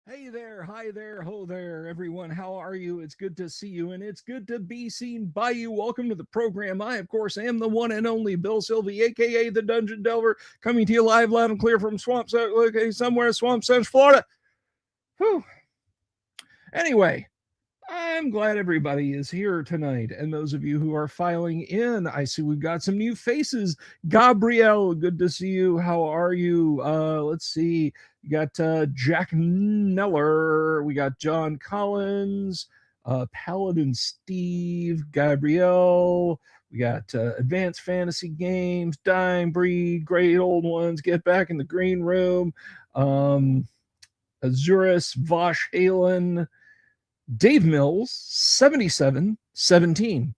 Hey there, hi there, ho there, everyone. How are you? It's good to see you, and it's good to be seen by you. Welcome to the program. I, of course, am the one and only Bill Sylvie, aka the Dungeon Delver, coming to you live, loud, and clear from somewhere, Swamp Central, Florida. Whew. Anyway, I'm glad everybody is here tonight. And those of you who are filing in, I see we've got some new faces. Gabrielle, good to see you. How are you? Let's see. You got Jack Neller. We got John Collins, Paladin Steve, Gabrielle. We got Advanced Fantasy Games, Dying Breed, Great Old Ones, Get Back in the Green Room, Azurus, Vosh Halen, Dave Mills, 7717.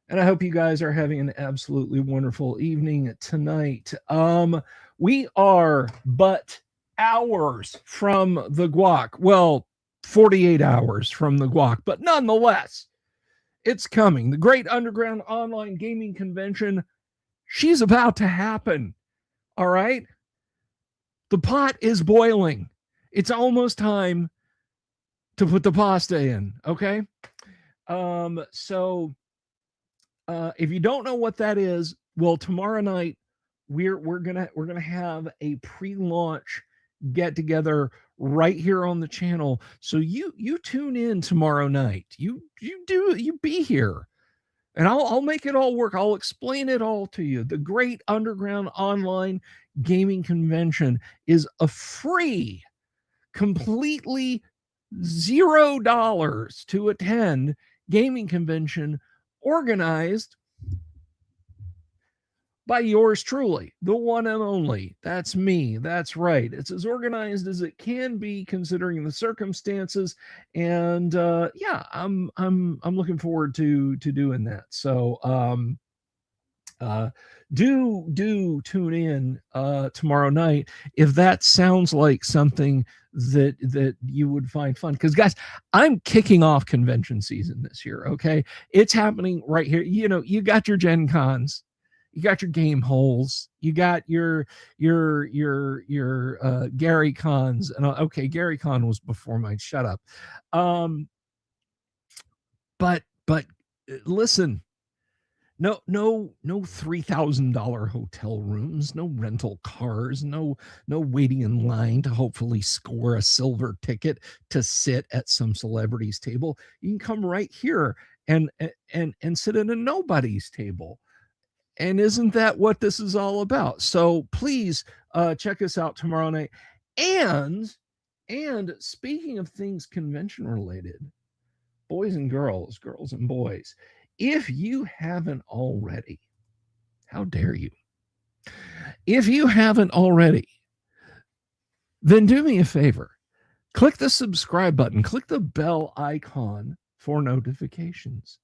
And I hope you guys are having an absolutely wonderful evening tonight. We are but hours from the guac. Well, 48 hours from the guac, but nonetheless, it's coming. The Great Underground Online Gaming Convention, she's about to happen. All right? The pot is boiling. It's almost time to put the pasta in, okay? So if you don't know what that is, well, tomorrow night we're gonna have a pre-launch get together right here on the channel. So you tune in tomorrow night. You be here, and I'll make it all work. I'll explain it all to you. The Great Underground Online Gaming Convention is a free, completely $0 to attend gaming convention organized by yours truly, the one and only. That's me. That's right. It's as organized as it can be considering the circumstances, and yeah, I'm looking forward to doing that. So do tune in tomorrow night if that sounds like something that you would find fun, because guys, I'm kicking off convention season this year. Okay, it's happening right here. You know, you got your Gen Cons, you got your game holes, you got your Gary Cons, and okay, Gary Con was before mine, shut up. But listen, no $3,000 hotel rooms, no rental cars, no waiting in line to hopefully score a silver ticket to sit at some celebrity's table. You can come right here and sit at a nobody's table. And isn't that what this is all about? So please check us out tomorrow night. And speaking of things convention related, boys and girls and boys, if you haven't already, how dare you? If you haven't already, then do me a favor. Click the subscribe button, click the bell icon for notifications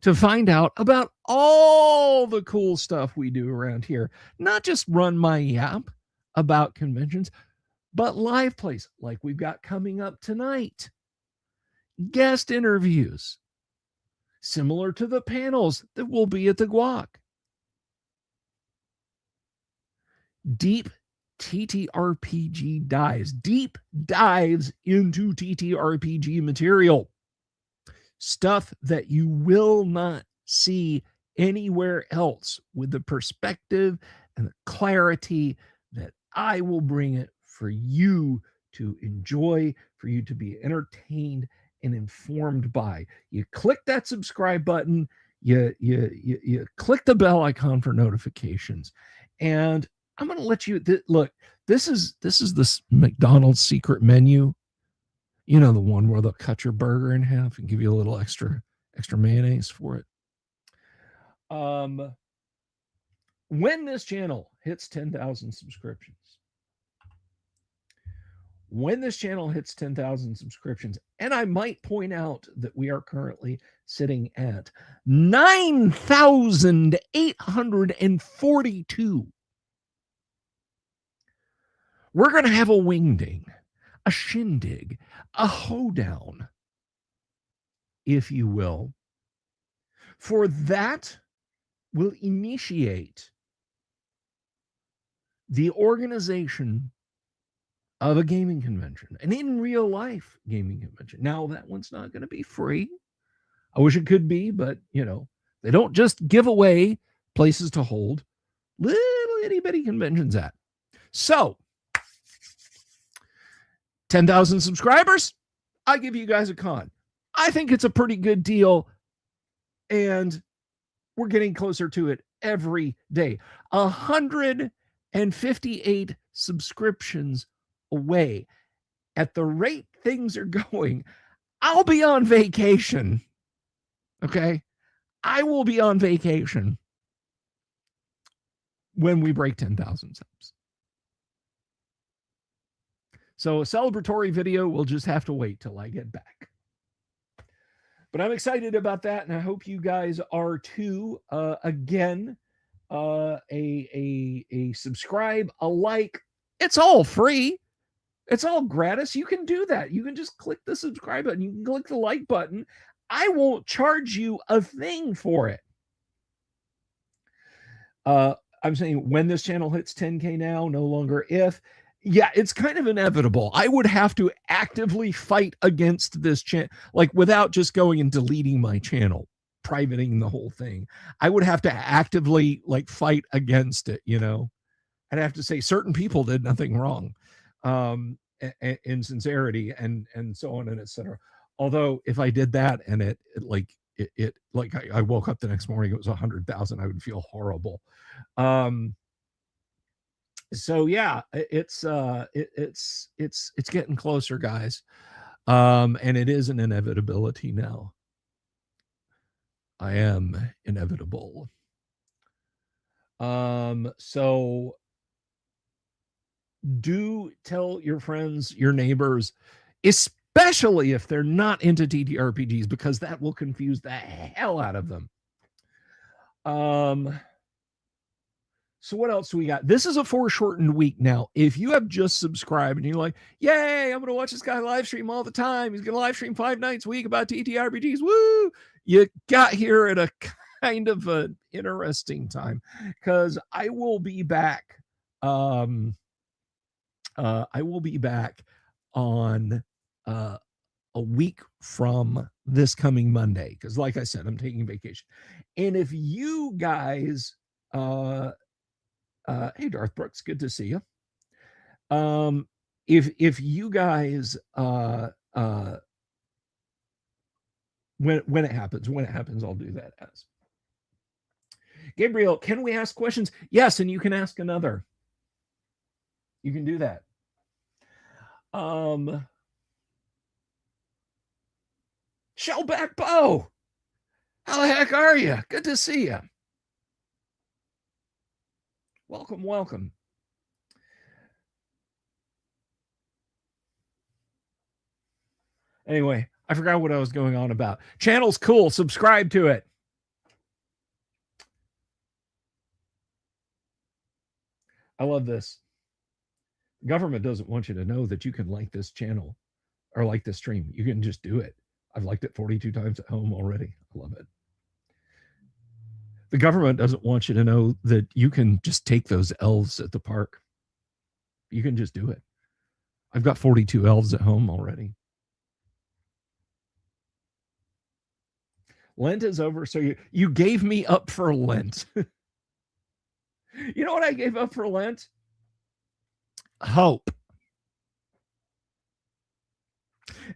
to find out about all the cool stuff we do around here. Not just run my yap about conventions, but live plays like we've got coming up tonight. Guest interviews, similar to the panels that will be at the guac. Deep TTRPG dives, deep dives into TTRPG material. Stuff that you will not see anywhere else with the perspective and the clarity that I will bring it for you to enjoy, for you to be entertained and informed by. You click that subscribe button, you click the bell icon for notifications, and I'm going to let you look. This is this McDonald's secret menu. You know, the one where they'll cut your burger in half and give you a little extra mayonnaise for it. When this channel hits 10,000 subscriptions, and I might point out that we are currently sitting at 9,842. We're going to have a wingding, a shindig, a hoedown, if you will. For that will initiate the organization of a gaming convention, an in real life gaming convention. Now, that one's not going to be free. I wish it could be, but you know, they don't just give away places to hold little itty bitty conventions at. So 10,000 subscribers, I'll give you guys a con. I think it's a pretty good deal, and we're getting closer to it every day. 158 subscriptions away. At the rate things are going, I'll be on vacation. Okay? I will be on vacation when we break 10,000 subs. So a celebratory video will just have to wait till I get back. But I'm excited about that, and I hope you guys are too. Again, a subscribe, a like. It's all free. It's all gratis. You can do that. You can just click the subscribe button. You can click the like button. I won't charge you a thing for it. I'm saying when this channel hits 10K now, no longer if. Yeah, it's kind of inevitable. I would have to actively fight against this channel, like without just going and deleting my channel, privating the whole thing. I would have to actively like fight against it, you know. I'd have to say certain people did nothing wrong, in sincerity and so on and etc. Although if I did that and it I woke up the next morning, it was 100,000, I would feel horrible. So yeah, it's getting closer, guys. And it is an inevitability now. I am inevitable. So do tell your friends, your neighbors, especially if they're not into TTRPGs, because that will confuse the hell out of them. So what else do we got? This is a foreshortened week now. If you have just subscribed and you're like, yay, I'm going to watch this guy live stream all the time. He's going to live stream 5 nights a week about TTRPGs. Woo! You got here at a kind of an interesting time, because I will be back. I will be back on a week from this coming Monday, because like I said, I'm taking vacation. And if you guys... hey, Darth Brooks, good to see you. If you guys, when it happens, I'll do that as. Gabriel, can we ask questions? Yes, and you can ask another. You can do that. Shellback Bo, how the heck are you? Good to see you. Welcome, welcome. Anyway, I forgot what I was going on about. Channel's cool. Subscribe to it. I love this. The government doesn't want you to know that you can like this channel or like this stream. You can just do it. I've liked it 42 times at home already. I love it. The government doesn't want you to know that you can just take those elves at the park. You can just do it. I've got 42 elves at home already. Lent is over, so you gave me up for Lent. You know what I gave up for Lent? Hope.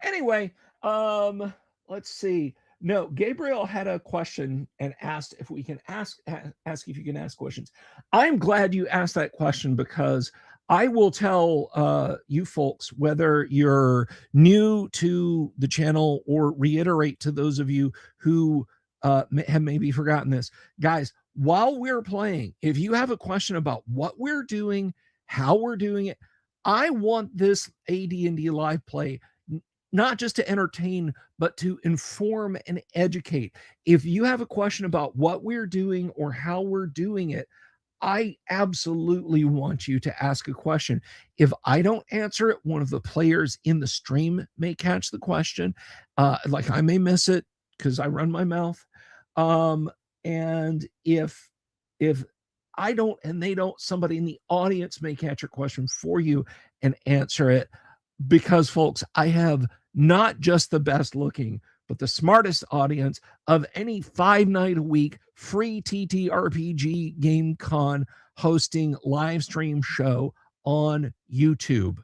Anyway, let's see. No, Gabriel had a question and asked if we can ask if you can ask questions. I'm glad you asked that question, because I will tell you folks, whether you're new to the channel or reiterate to those of you who have maybe forgotten this, guys, while we're playing, if you have a question about what we're doing, how we're doing it, I want this AD&D live play not just to entertain, but to inform and educate. If you have a question about what we're doing or how we're doing it, I absolutely want you to ask a question. If I don't answer it, one of the players in the stream may catch the question. Like, I may miss it because I run my mouth. And if I don't and they don't, somebody in the audience may catch your question for you and answer it. Because, folks, I have not just the best looking, but the smartest audience of any 5-night-a-week free TTRPG Game Con hosting live stream show on YouTube.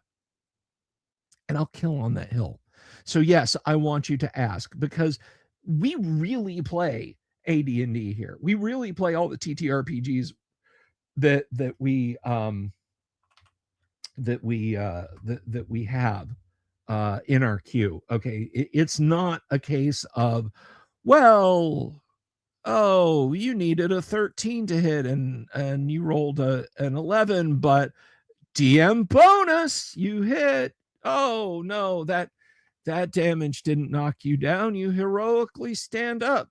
And I'll kill on that hill. So, yes, I want you to ask, because we really play AD&D here. We really play all the TTRPGs that we have in our queue. Okay, it's not a case of, well, oh, you needed a 13 to hit and you rolled an 11, but DM bonus, you hit. Oh no, that damage didn't knock you down. You heroically stand up.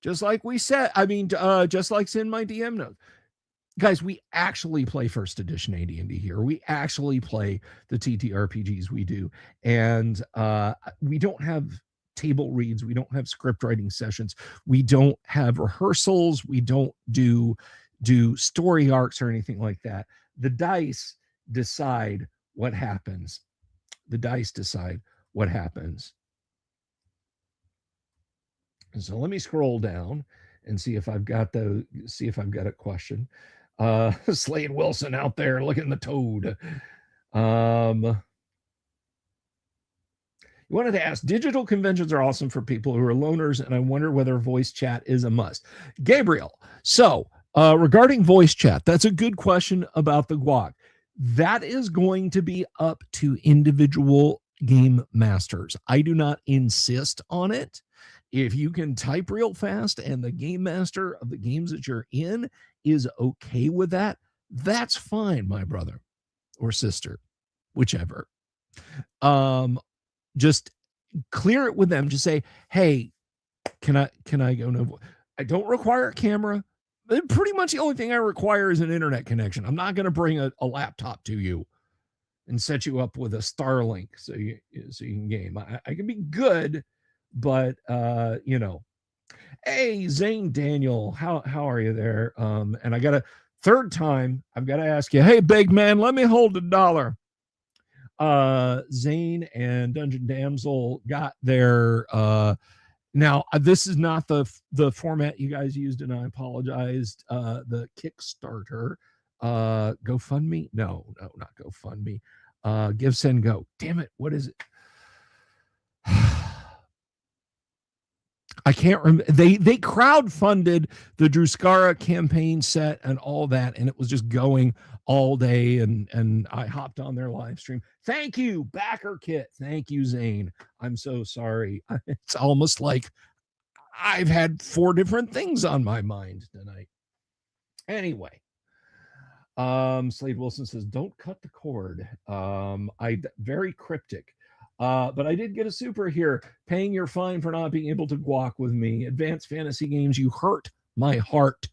Just like we said, just like's in my DM note. Guys, we actually play first edition AD&D here. We actually play the TTRPGs we do. And we don't have table reads. We don't have script writing sessions. We don't have rehearsals. We don't do story arcs or anything like that. The dice decide what happens. The dice decide what happens. So let me scroll down and see if I've got a question. Slade Wilson out there looking the toad. You wanted to ask, digital conventions are awesome for people who are loners, and I wonder whether voice chat is a must. Gabriel, so regarding voice chat, that's a good question about the guac. That is going to be up to individual game masters. I do not insist on it. If you can type real fast and the game master of the games that you're in is okay with that, that's fine, my brother or sister, whichever. Just clear it with them. Just say, hey, can I go no? I don't require a camera. Pretty much the only thing I require is an internet connection. I'm not going to bring a laptop to you and set you up with a Starlink so you can game. I can be good, but hey, Zane Daniel, how are you there? And I got a third time, I've got to ask you, hey, big man, let me hold $1. Zane and Dungeon Damsel got their now this is not the format you guys used, and I apologized. The Kickstarter, GoFundMe, no, not GoFundMe, Give Send Go. Damn it, what is it? I can't remember. They crowdfunded the Druscara campaign set and all that, and it was just going all day. And I hopped on their live stream. Thank you, Backer Kit. Thank you, Zane. I'm so sorry. It's almost like I've had 4 different things on my mind tonight. Anyway, Slade Wilson says, "Don't cut the cord." Very cryptic. But I did get a super here. Paying your fine for not being able to guac with me. Advanced Fantasy Games, you hurt my heart.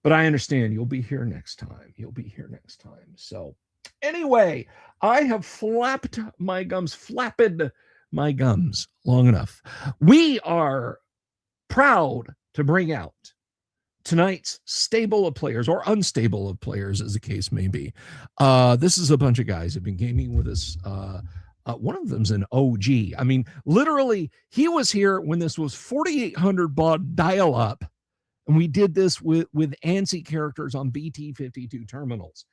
But I understand. You'll be here next time. So anyway, I have flapped my gums long enough. We are proud to bring out tonight's stable of players, or unstable of players, as the case may be. This is a bunch of guys who've been gaming with us. One of them's an OG. I mean, literally, he was here when this was 4,800 baud dial-up, and we did this with ANSI characters on BT52 terminals.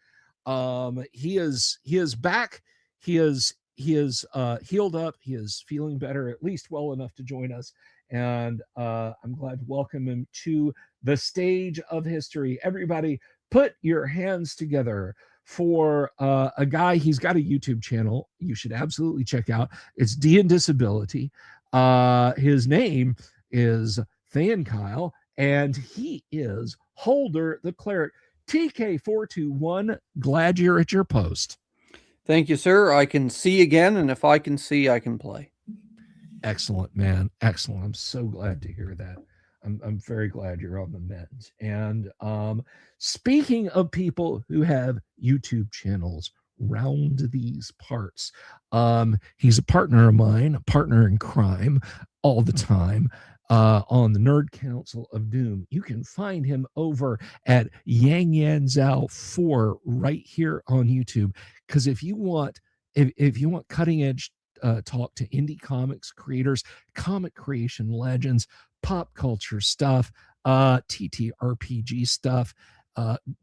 He is back. He is healed up. He is feeling better, at least well enough to join us. And I'm glad to welcome him to the stage of history. Everybody, put your hands together for a guy. He's got a YouTube channel you should absolutely check out. It's D and Disability. His name is Thayan Kyle, and he is Holder the Cleric. TK421, glad you're at your post. Thank you, sir. I can see again, and if I can see, I can play. Excellent, man. Excellent. I'm so glad to hear that. I'm very glad you're on the mend. And speaking of people who have YouTube channels round these parts, he's a partner of mine, a partner in crime all the time. On the Nerd Council of Doom. You can find him over at Yang Yan Zhao 4 right here on YouTube. Because if you want cutting edge talk to indie comics creators, comic creation legends, pop culture stuff, TTRPG stuff,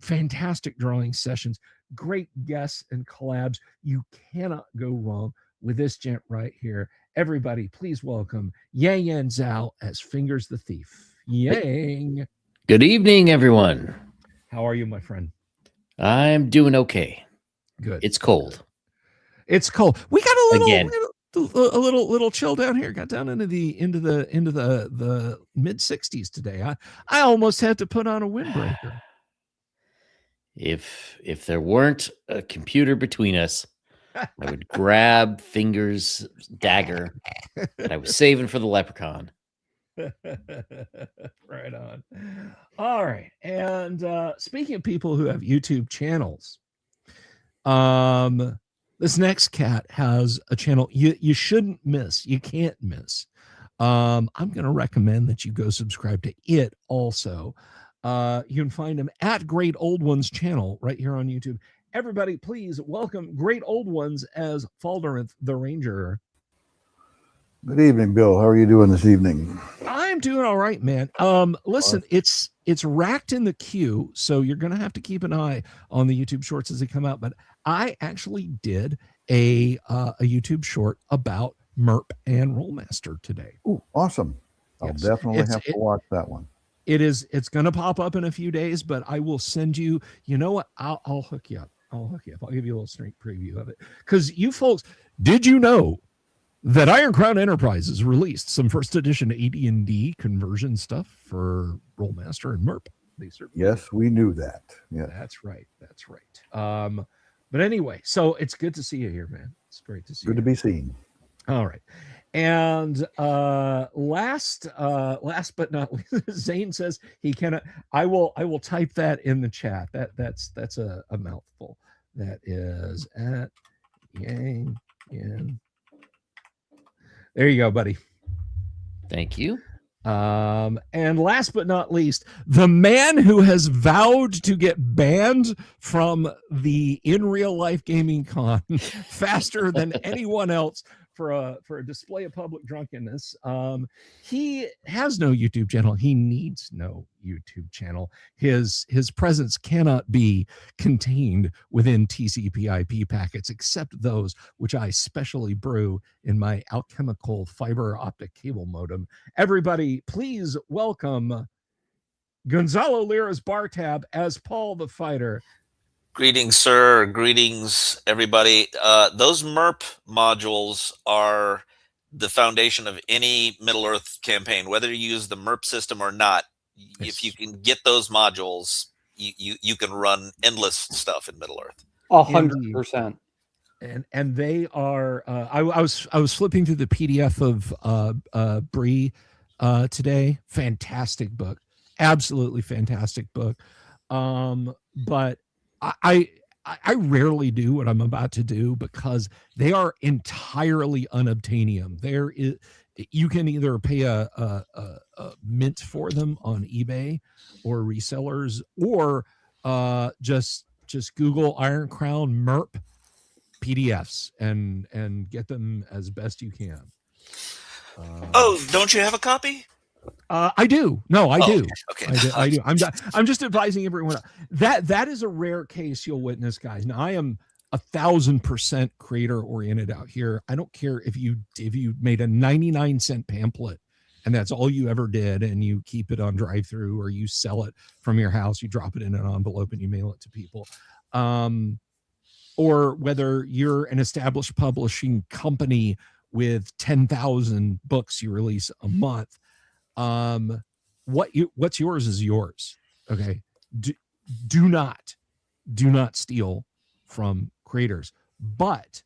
fantastic drawing sessions, great guests and collabs, you cannot go wrong with this gent right here. Everybody, please welcome Yang Yan Zhao as Fingers the Thief. Yang. Good evening, everyone. How are you, my friend? I'm doing okay. Good. It's cold. It's cold. We got a little chill down here. Got down into the mid 60s today. I almost had to put on a windbreaker. If there weren't a computer between us, I would grab Fingers' dagger that I was saving for the leprechaun. Right on. All right. And speaking of people who have YouTube channels, this next cat has a channel you shouldn't miss. You can't miss. I'm going to recommend that you go subscribe to it also. You can find him at Great Old Ones channel right here on YouTube. Everybody, please welcome Great Old Ones as Faldarinth the Ranger. Good evening, Bill. How are you doing this evening? I'm doing all right, man. Listen, it's racked in the queue, so you're gonna have to keep an eye on the YouTube shorts as they come out. But I actually did a YouTube short about MERP and Rollmaster today. Oh, awesome! I'll definitely have to watch that one. It's gonna pop up in a few days, but I will send you. You know what? I'll hook you up. I'll give you a little sneak preview of it. Because you folks, did you know that Iron Crown Enterprises released some first edition AD&D conversion stuff for Rollmaster and MERP? Yes, we knew that. Yeah, that's right. But anyway, so it's good to see you here, man. It's great to see you. Good to be seen. All right. And last but not least, Zane says he cannot. I will type that in the chat. That's a mouthful. That is at Yang Yan. There you go, buddy. Thank you. And last but not least, the man who has vowed to get banned from the in real life gaming con faster than anyone else for a display of public drunkenness. He has no YouTube channel. He needs no YouTube channel. His presence cannot be contained within TCP/IP packets, except those which I specially brew in my alchemical fiber optic cable modem. Everybody, please welcome Gonzalo Lira's bar tab as Paul the Fighter. Greetings, sir. Greetings, everybody. Those MERP modules are the foundation of any Middle-earth campaign, whether you use the MERP system or not. Yes. If you can get those modules, you can run endless stuff in Middle-earth. 100%. And they are. I was flipping through the PDF of Bree today. Fantastic book, absolutely fantastic book. But I rarely do what I'm about to do because they are entirely unobtainium. There is you can either pay a mint for them on eBay or resellers, or just Google Iron Crown MERP PDFs and get them as best you can. Oh, don't you have a copy? I do. No, I do. Okay. I do. I'm just advising everyone that is a rare case you'll witness, guys. Now, I am 1,000% creator oriented out here. I don't care if you made a 99-cent pamphlet and that's all you ever did, and you keep it on drive-through, or you sell it from your house, you drop it in an envelope and you mail it to people. Or whether you're an established publishing company with 10,000 books you release a month, what's yours is yours. Okay. Do not steal from creators. But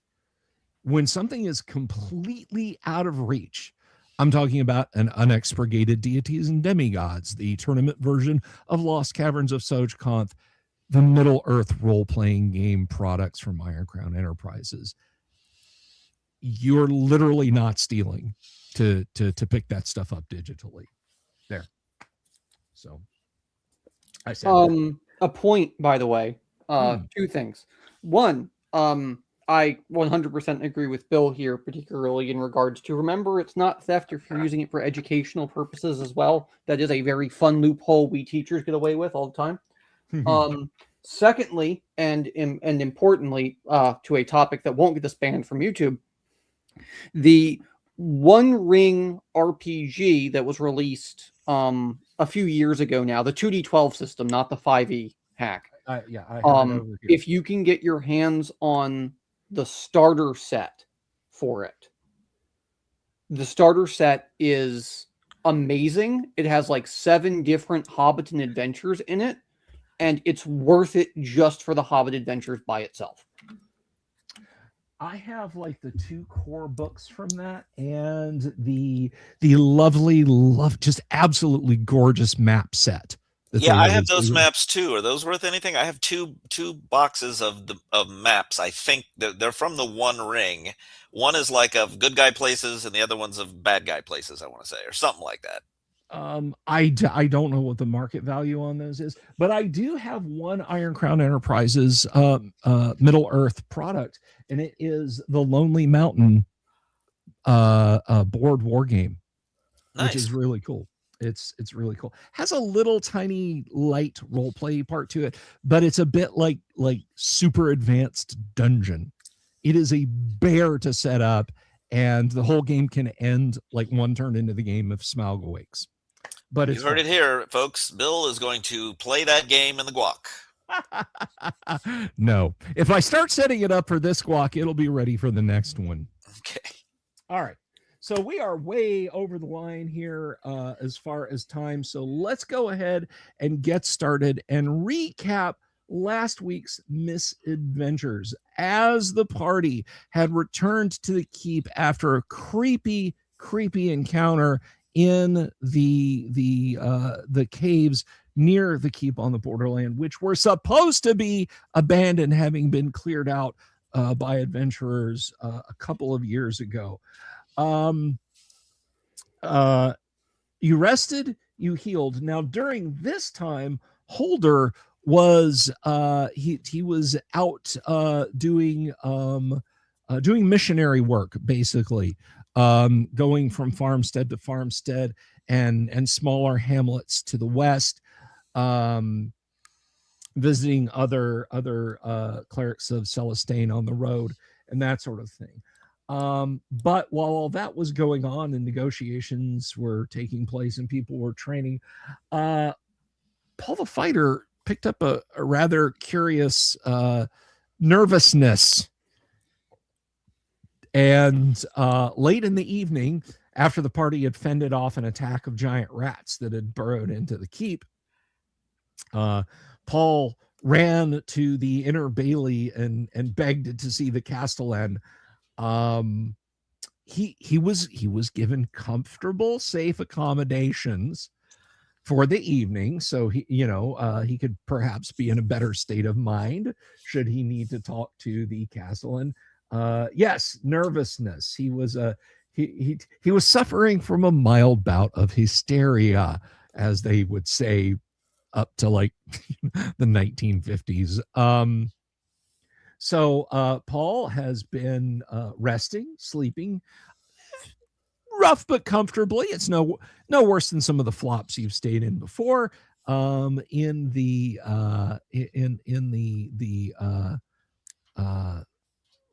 when something is completely out of reach, I'm talking about an unexpurgated deities and demigods, the tournament version of Lost Caverns of Sojkonth, the Middle Earth role-playing game products from Iron Crown Enterprises. You're literally not stealing to pick that stuff up digitally. There. So I said a point, by the way. Two things. One, I 100% agree with Bill here, particularly in regards to, remember, it's not theft if you're using it for educational purposes as well. That is a very fun loophole we teachers get away with all the time. Secondly, and importantly, to a topic that won't get us banned from YouTube, the One Ring RPG that was released a few years ago now, the 2D12 system, not the 5e hack. I have it over here. If you can get your hands on the starter set for it, the starter set is amazing. It has like 7 different Hobbiton adventures in it, and it's worth it just for the Hobbit adventures by itself. I have like the 2 core books from that, and the lovely, just absolutely gorgeous map set. Yeah, I have those maps too. Are those worth anything? I have two boxes of maps. I think they're from the One Ring. One is like of good guy places, and the other one's of bad guy places, I want to say, or something like that. I don't know what the market value on those is, but I do have one Iron Crown Enterprises Middle Earth product, and it is the Lonely Mountain board war game, which is really cool. It's really cool. Has a little tiny light role play part to it, but it's a bit like super advanced dungeon. It is a bear to set up, and the whole game can end like one turn into the game if Smaug awakes. But you heard it here, folks. Bill is going to play that game in the guac. No, if I start setting it up for this guac, it'll be ready for the next one. Okay. All right. So we are way over the line here as far as time. So let's go ahead and get started and recap last week's misadventures as the party had returned to the keep after a creepy encounter in the caves near the keep on the borderland, which were supposed to be abandoned, having been cleared out by adventurers a couple of years ago. You rested, you healed. Now, during this time, Holder was he was out doing missionary work, basically, going from farmstead to farmstead and smaller hamlets to the west, visiting other clerics of Celestine on the road and that sort of thing. But while all that was going on and negotiations were taking place and people were training, Paul the Fighter picked up a rather curious nervousness. And late in the evening, after the party had fended off an attack of giant rats that had burrowed into the keep, Paul ran to the inner bailey and begged to see the castellan. He was given comfortable, safe accommodations for the evening, so he could perhaps be in a better state of mind should he need to talk to the castellan. Yes, nervousness. He was he was suffering from a mild bout of hysteria, as they would say, up to like the 1950s. So Paul has been resting, sleeping, rough but comfortably. It's no worse than some of the flops you've stayed in before. In the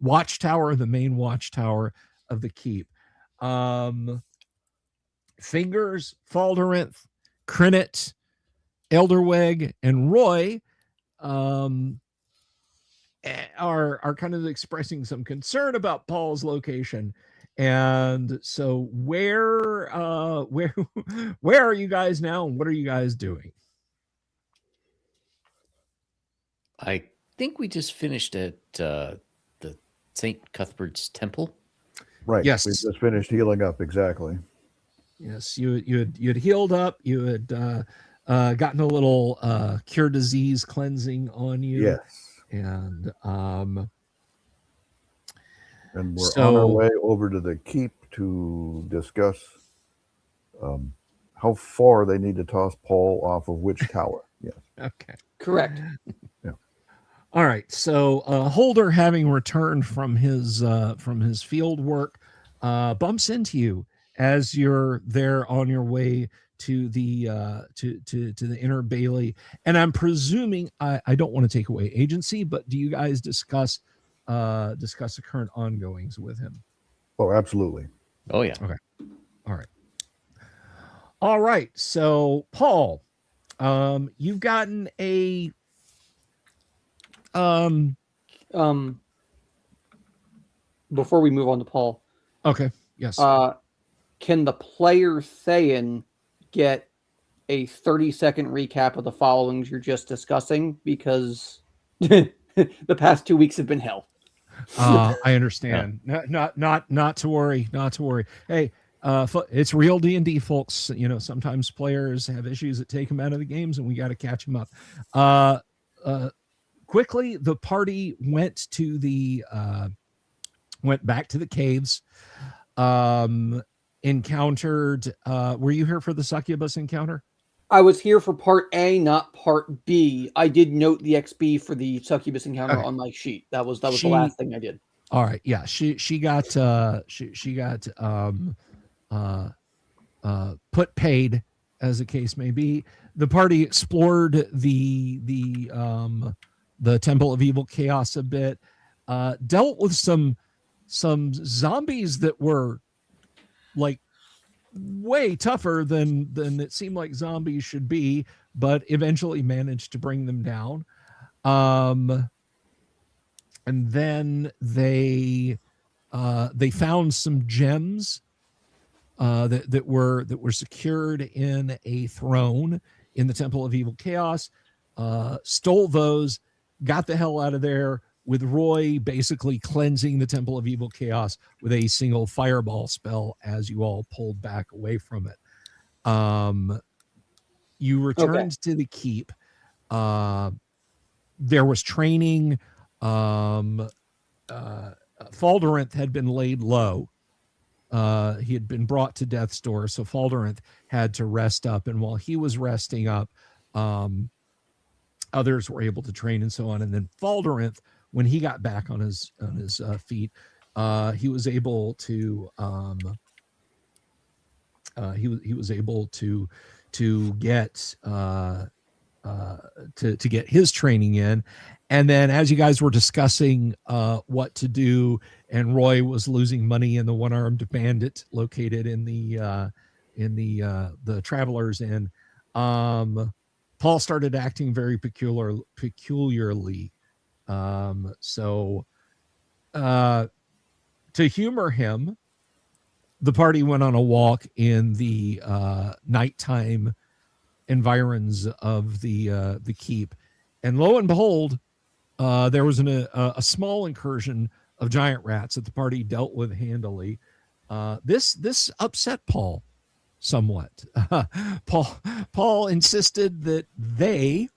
watchtower, the main watchtower of the keep. Fingers, Falderenth, Crinnet, Elderweg, and Roy are kind of expressing some concern about Paul's location. And so where are you guys now, and what are you guys doing? I think we just finished at the St. Cuthbert's Temple. Right. Yes. We just finished healing up. Exactly. Yes, you'd healed up. You had gotten a little cure disease cleansing on you. Yes. And we're on our way over to the keep to discuss how far they need to toss Paul off of which tower. Yes. Okay. Correct. Yeah. All right. So Holder, having returned from his field work, bumps into you as you're there on your way to the to the inner bailey. And I'm presuming, I don't want to take away agency, but do you guys discuss the current ongoings with him? Oh, absolutely. Oh yeah. Okay. All right. So Paul, you've gotten a before we move on to Paul. Okay. Yes. Can the player Thayan get a 30-second recap of the followings you're just discussing? Because the past 2 weeks have been hell. I understand. Not to worry. Not to worry. Hey, it's real D&D, folks. You know, sometimes players have issues that take them out of the games, and we got to catch them up. Quickly, the party went back to the caves. Encountered. Were you here for the succubus encounter? I was here for part A, not part B. I did note the XP for the succubus encounter on my sheet. That was the last thing I did. All right. Yeah. She got put paid, as the case may be. The party explored the Temple of Evil Chaos a bit, dealt with some zombies that were like way tougher than it seemed like zombies should be, but eventually managed to bring them down. And then they found some gems that were secured in a throne in the Temple of Evil Chaos. Stole those, got the hell out of there, with Roy basically cleansing the Temple of Evil Chaos with a single fireball spell as you all pulled back away from it. You returned to the keep. There was training. Falderenth had been laid low. He had been brought to death's door, so Falderenth had to rest up. And while he was resting up, others were able to train and so on. And then Falderenth, when he got back on his feet, he was able to get to get his training in. And then as you guys were discussing what to do, and Roy was losing money in the one-armed bandit located in the Travelers Inn, Paul started acting very peculiarly. So to humor him, the party went on a walk in the nighttime environs of the keep, and lo and behold, there was a small incursion of giant rats that the party dealt with handily. This upset Paul somewhat. Paul insisted that they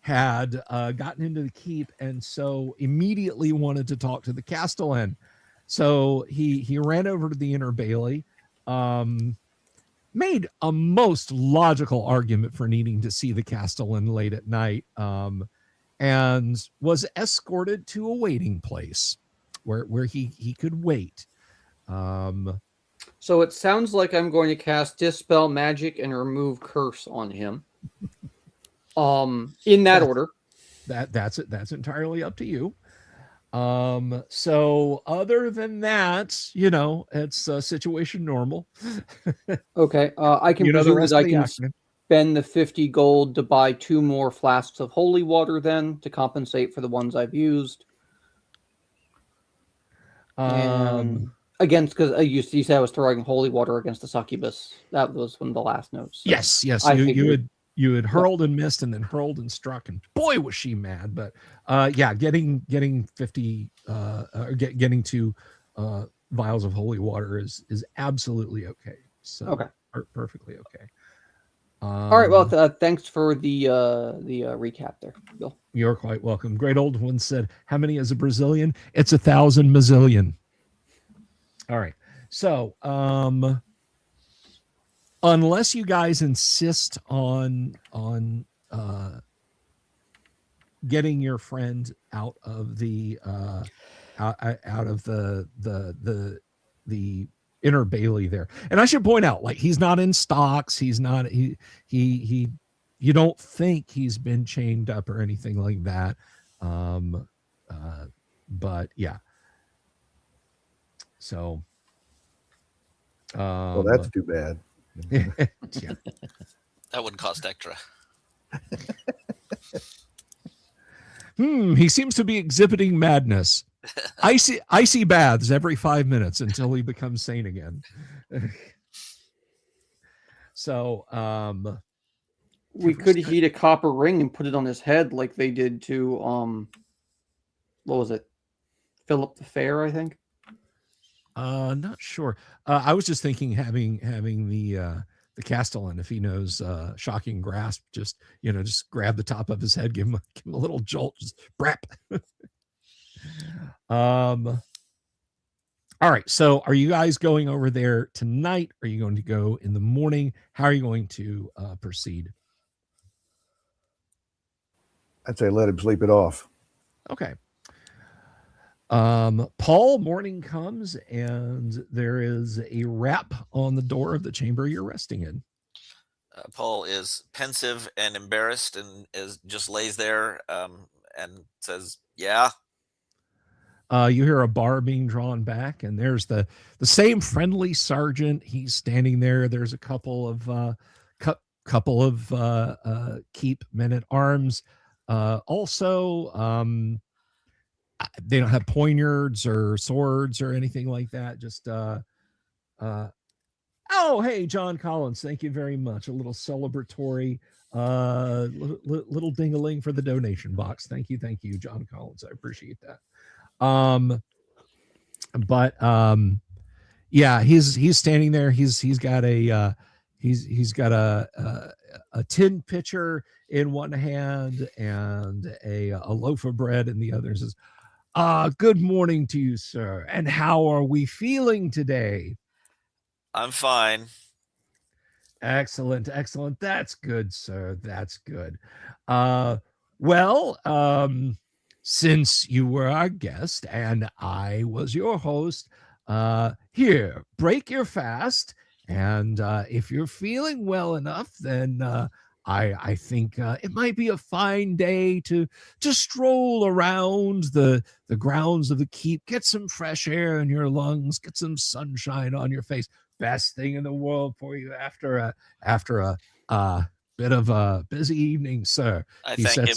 had gotten into the keep, and so immediately wanted to talk to the Castellan. So he ran over to the Inner Bailey, made a most logical argument for needing to see the Castellan late at night, and was escorted to a waiting place where he could wait. So it sounds like I'm going to cast Dispel Magic and remove Curse on him. In that order. That's it. That's entirely up to you. So other than that, it's situation normal. Okay. I can presume that I can spend the 50 gold to buy 2 more flasks of holy water then to compensate for the ones I've used. And against, because you said I was throwing holy water against the succubus. That was one of the last notes. So yes. You had hurled and missed, and then hurled and struck, and boy was she mad. But getting 50, getting 2 vials of holy water is absolutely okay. So okay, perfectly okay. All right. Well, thanks for the recap there, Bill. You're quite welcome. Great Old One said, "How many is a Brazilian? It's 1,000 mazillion." All right. So, unless you guys insist on getting your friend out of the Inner Bailey there, and I should point out, like, he's not in stocks. He's not he. You don't think he's been chained up or anything like that. But yeah. So. Well, that's too bad. Yeah. That wouldn't cost extra. He seems to be exhibiting madness. Icy baths every 5 minutes until he becomes sane again. So, we could heat a copper ring and put it on his head like they did to what was it? Philip the Fair, I think. Not sure. I was just thinking having the Castellan, if he knows shocking grasp, just grab the top of his head, give him a little jolt, just brap. All right. So are you guys going over there tonight? Are you going to go in the morning? How are you going to proceed? I'd say let him sleep it off. Okay. Paul, morning comes and there is a rap on the door of the chamber you're resting in. Paul is pensive and embarrassed and just lays there and says, "Yeah." You hear a bar being drawn back, and there's the same friendly sergeant. He's standing there. There's a couple of keep men at arms. Also, they don't have poignards or swords or anything like that. Just oh, hey, John Collins, thank you very much. A little celebratory little ding-a-ling for the donation box. Thank you, John Collins. I appreciate that. Yeah, he's standing there. He's got a tin pitcher in one hand and a loaf of bread in the other. Says, good morning to you, sir. And how are we feeling today? I'm fine. Excellent. That's good, sir. That's good. Since you were our guest and I was your host, here, break your fast. And if you're feeling well enough, then I think it might be a fine day to stroll around the grounds of the keep, get some fresh air in your lungs, get some sunshine on your face. Best thing in the world for you after a bit of a busy evening, sir. I thank him.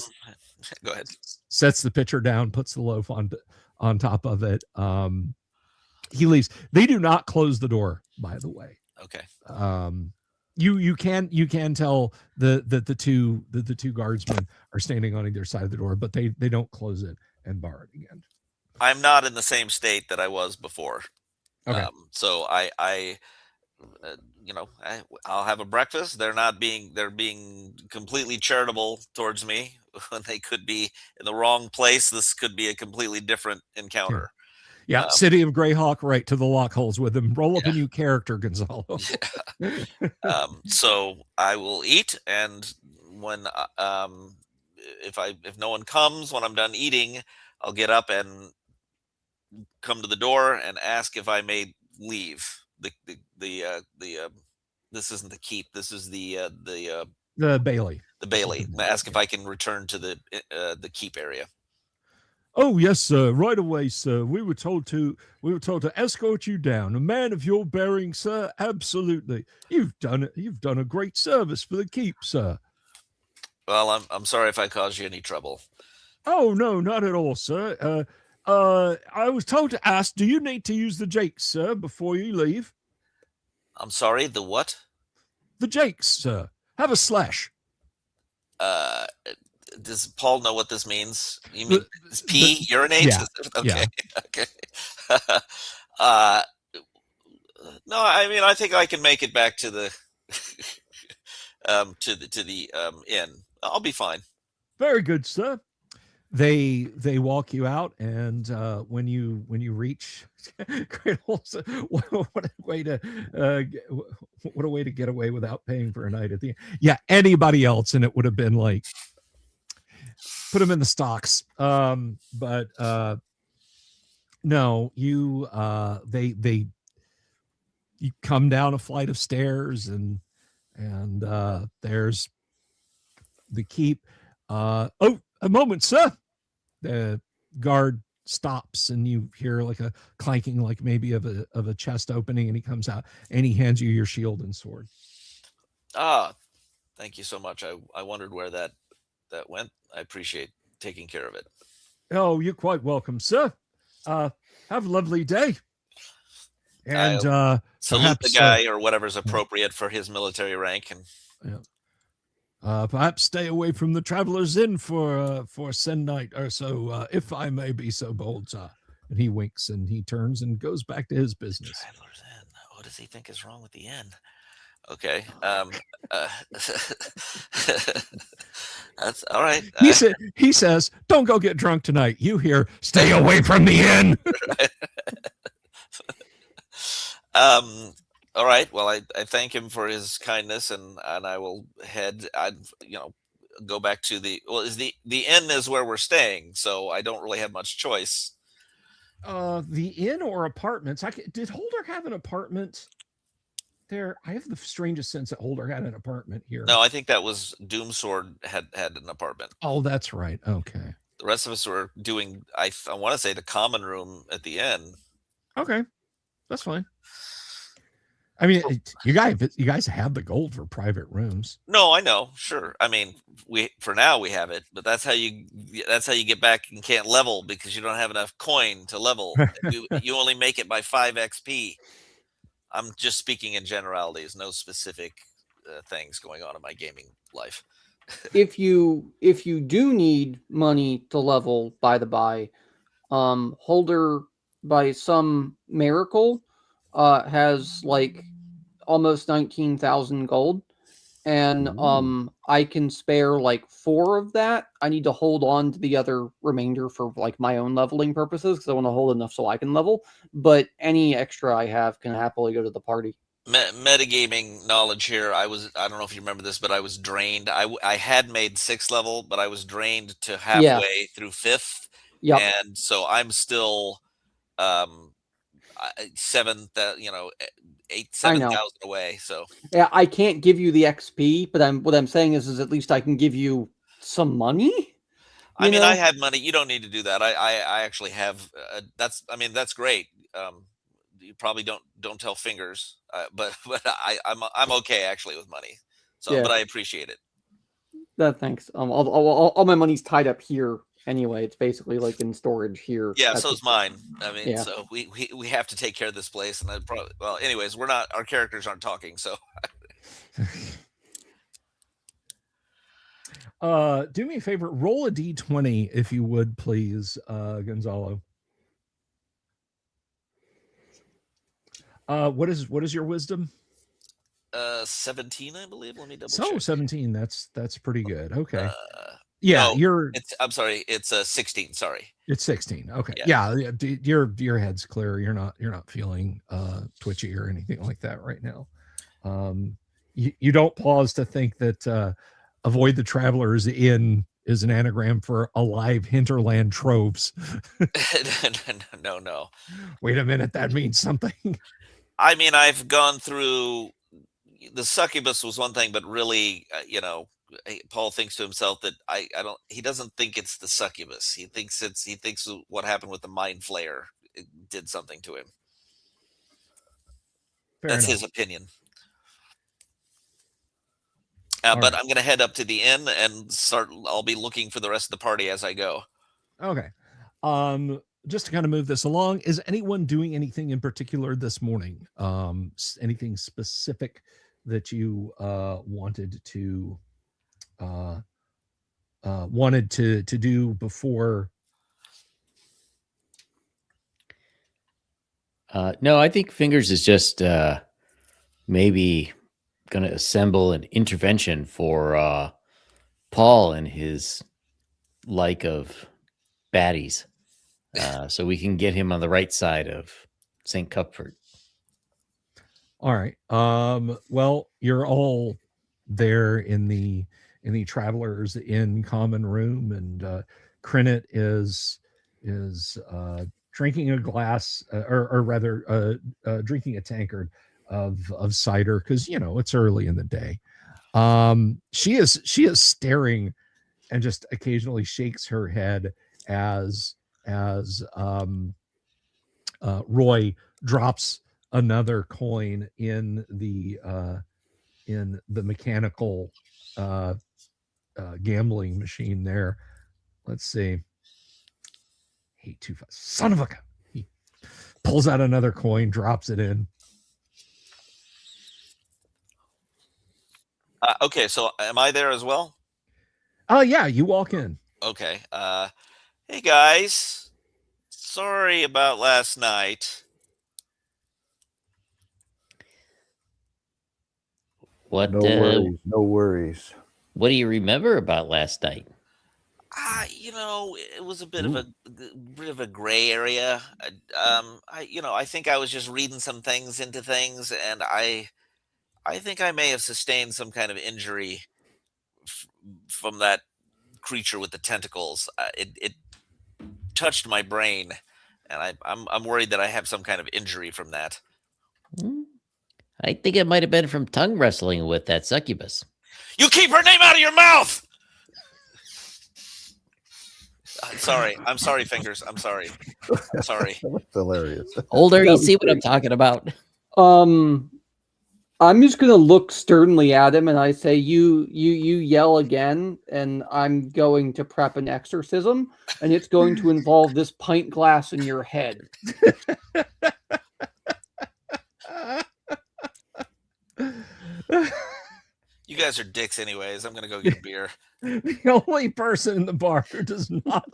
Go ahead. Sets the pitcher down, puts the loaf on top of it. He leaves. They do not close the door, by the way. Okay. You can tell the two guardsmen are standing on either side of the door, but they don't close it and bar it again. I'm not in the same state that I was before. Okay. So I'll have a breakfast. They're being completely charitable towards me when they could be in the wrong place. This could be a completely different encounter. Yeah, City of Greyhawk, right to the lock holes with him. Roll up Yeah. a new character, Gonzalo. So I will eat, and when if no one comes when I'm done eating, I'll get up and come to the door and ask if I may leave. This isn't the keep. This is The Bailey. the Bailey. Ask if I can return to the keep area. Oh yes, sir. Right away, sir. We were told to escort you down. A man of your bearing, sir. Absolutely. You've done it. You've done a great service for the keep, sir. Well, I'm sorry if I caused you any trouble. Oh no, not at all, sir. I was told to ask, do you need to use the jakes, sir, before you leave? I'm sorry. The what? The jakes, sir. Have a slash. Does Paul know what this means? You mean pee, urinate? Yeah. Okay. Yeah. Okay. No, I mean, I think I can make it back to the to the inn. I'll be fine. Very good, sir. They walk you out, and when you reach Great Holes, what a way to get away without paying for a night at the end. Yeah, anybody else, and it would have been like put them in the stocks. But no, you you come down a flight of stairs, and there's the keep. Oh, a moment, sir. The guard stops, and you hear like a clanking, like maybe of a chest opening, and he comes out and he hands you your shield and sword. Ah, thank you so much. I wondered where that went. I appreciate taking care of it. Oh, you're quite welcome, sir. Have a lovely day. And salute perhaps, the guy or whatever's appropriate for his military rank, and perhaps stay away from the Travelers Inn for send night or so, if I may be so bold, sir. And he winks, and he turns and goes back to his business. Travelers Inn. What does he think is wrong with the inn? Okay. That's all right. He says, "Don't go get drunk tonight." You hear, "Stay away from the inn." All right. Well, I thank him for his kindness, and I will head. Go back to the inn is where we're staying, so I don't really have much choice. The inn or apartments? Did Holder have an apartment there? I have the strangest sense that Holder had an apartment here. No, I think that was Doomsword had an apartment. Oh, that's right. Okay. The rest of us were doing. I want to say the common room at the inn. Okay, that's fine. I mean, you guys have the gold for private rooms. No, I know. Sure. I mean, for now we have it, but that's how you get back and can't level because you don't have enough coin to level. you only make it by 5 XP. I'm just speaking in generalities, no specific things going on in my gaming life. If you do need money to level, by the by, Holder, by some miracle, has like almost 19,000 gold, and I can spare like 4 of that. I need to hold on to the other remainder for like my own leveling purposes because I want to hold enough so I can level, but any extra I have can happily go to the party. Metagaming knowledge here. I don't know if you remember this, but I was drained. I had made 6th level, but I was drained to halfway through 5th. Yep. And so I'm still 7,000 away. So yeah, I can't give you the XP, but what I'm saying is at least I can give you some money. I mean, I have money. You don't need to do that. I actually have. That's great. You probably don't tell fingers, but I'm okay actually with money. So, Yeah. But I appreciate it. Thanks. All my money's tied up here anyway. It's basically like in storage here. Yeah, so is mine. I mean, Yeah. so we have to take care of this place, and anyways, our characters aren't talking, so. Do me a favor, roll a d20 if you would, please, Gonzalo. What is your wisdom? 17, I believe. Let me double check. check. 17. That's pretty good. Okay. Yeah, No, I'm sorry. It's 16. Sorry. It's 16. Okay. Yeah. Yeah, your head's clear. You're not feeling twitchy or anything like that right now. You don't pause to think that avoid the travelers in is an anagram for alive hinterland troves. No. Wait a minute, that means something. I mean, I've gone through the succubus was one thing, but really, Paul thinks to himself that he doesn't think it's the succubus. He thinks what happened with the mind flayer did something to him. That's his opinion. But right. I'm going to head up to the inn and I'll be looking for the rest of the party as I go. Okay. Just to kind of move this along, is anyone doing anything in particular this morning? Anything specific that you wanted to do before? No, I think Fingers is just maybe going to assemble an intervention for Paul and his like of baddies, so we can get him on the right side of St. Cuthbert. All right. Well, you're all there in the travelers in common room, and Crinnet is drinking a glass, or rather, drinking a tankard of cider, because it's early in the day. She is staring and just occasionally shakes her head as Roy drops another coin in the mechanical gambling machine there. Let's see. 825. Son of a gun. He pulls out another coin, drops it in. Okay, so am I there as well? Oh yeah, you walk in. Okay. Hey guys. Sorry about last night. What? No worries. What do you remember about last night? It was a bit of a gray area. I think I was just reading some things into things, and I think I may have sustained some kind of injury from that creature with the tentacles. It touched my brain, and I'm worried that I have some kind of injury from that. I think it might have been from tongue wrestling with that succubus. You keep her name out of your mouth. I'm sorry, Fingers. I'm sorry. That's hilarious. Older, you see what I'm talking about. I'm just gonna look sternly at him, and I say, "You yell again, and I'm going to prep an exorcism, and it's going to involve this pint glass in your head." You guys are dicks anyways. I'm gonna go get a beer. The only person in the bar who does not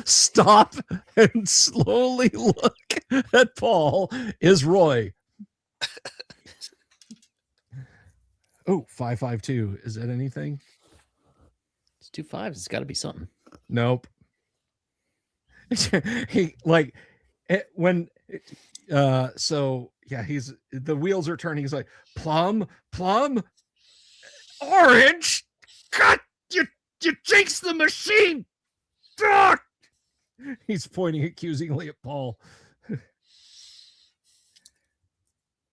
stop and slowly look at Paul is Roy. Oh, 552. Is that anything? It's 2 5s. It's got to be something. Nope. He so yeah, the wheels are turning. He's like, plum, orange. God, you jinxed the machine. Ugh! He's pointing accusingly at Paul.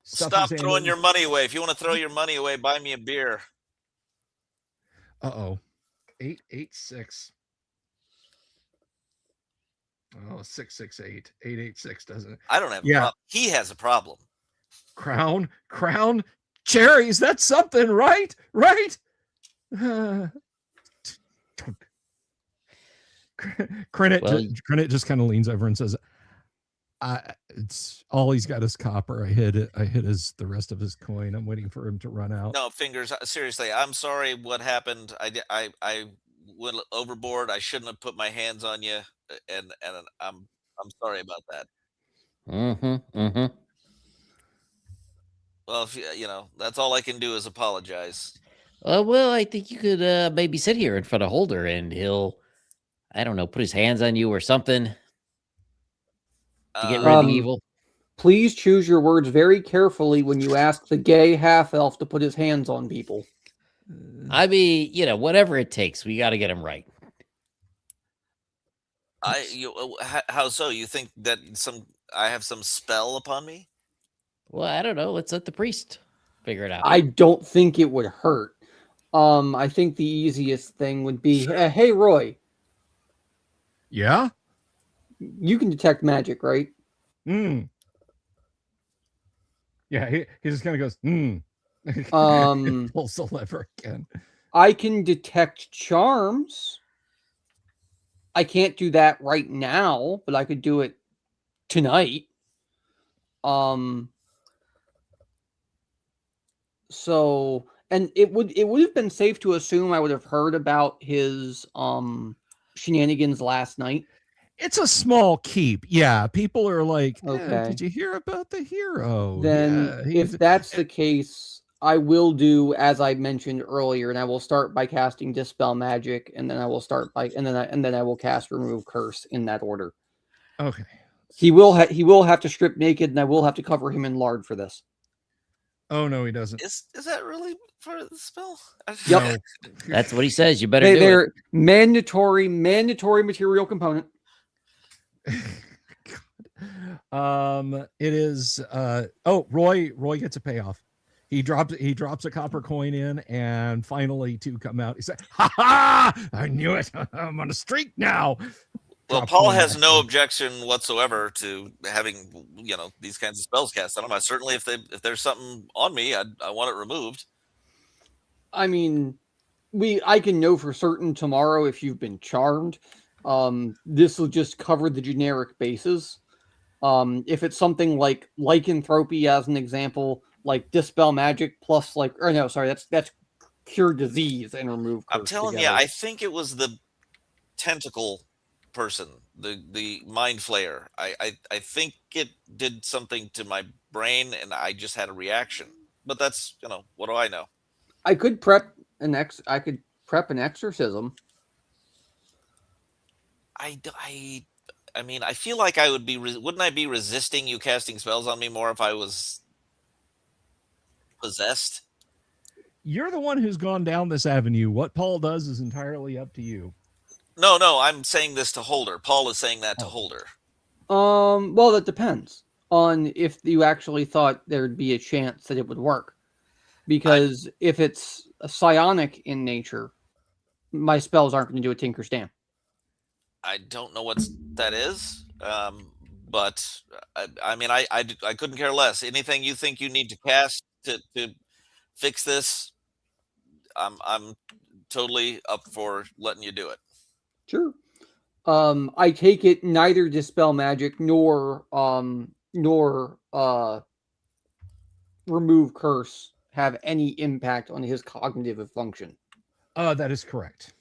Stop throwing your money away. If you want to throw your money away, buy me a beer. 886. 668. 886 doesn't it? I don't have a problem. He has a problem. Crown, cherries. That's something, right? Crinnet just kind of leans over and says, it's all he's got is copper. I hid the rest of his coin. I'm waiting for him to run out. No, Fingers, seriously, I'm sorry what happened. I went overboard. I shouldn't have put my hands on you, and I'm sorry about that. Mm-hmm. Well, if that's all I can do is apologize. Well, I think you could maybe sit here in front of Holder, and he'll, I don't know, put his hands on you or something to get rid of the evil. Please choose your words very carefully when you ask the gay half-elf to put his hands on people. I mean, whatever it takes, we got to get him right. How so? You think that I have some spell upon me? Well, I don't know. Let's let the priest figure it out. I don't think it would hurt. I think the easiest thing would be, hey, Roy, Yeah. you can detect magic, right? Yeah, he just kind of goes, pulls the lever again. I can detect charms. I can't do that right now, but I could do it tonight. So, and it would have been safe to assume I would have heard about his shenanigans last night. It's a small keep. Yeah, people are like, Okay. did you hear about the hero? Then, Yeah, if that's the case, I will do as I mentioned earlier, and I will start by casting Dispel Magic, and then I will and then I will cast Remove Curse in that order. Okay. He will have to strip naked, and I will have to cover him in lard for this. Oh no, he doesn't. Is that really part of the spell? Yep. No. That's what he says. You better do They're it. mandatory material component. It is Roy gets a payoff. He drops a copper coin in, and finally two come out. He said, "Ha ha! I knew it. I'm on a streak now." Well, Drop Paul coin has back no in. objection whatsoever to having these kinds of spells cast on him. Certainly, if there's something on me, I want it removed. I mean, I can know for certain tomorrow if you've been charmed. This will just cover the generic bases. If it's something like lycanthropy, as an example, like Dispel Magic plus that's cure disease and remove curse. I'm telling you, I think it was the tentacle person, the mind flayer. I think it did something to my brain, and I just had a reaction. But that's what do I know? I could prep an exorcism. I mean, I feel like I would be. Wouldn't I be resisting you casting spells on me more if I was possessed? You're the one who's gone down this avenue. What Paul does is entirely up to you. No, I'm saying this to Holder. Paul is saying that to Holder. Well, that depends on if you actually thought there'd be a chance that it would work. Because if it's a psionic in nature, my spells aren't going to do a Tinker's Dam. I don't know what that is, but I mean, I couldn't care less. Anything you think you need to cast to fix this, I'm totally up for letting you do it. Sure. I take it neither Dispel Magic nor Remove Curse have any impact on his cognitive function. That is correct.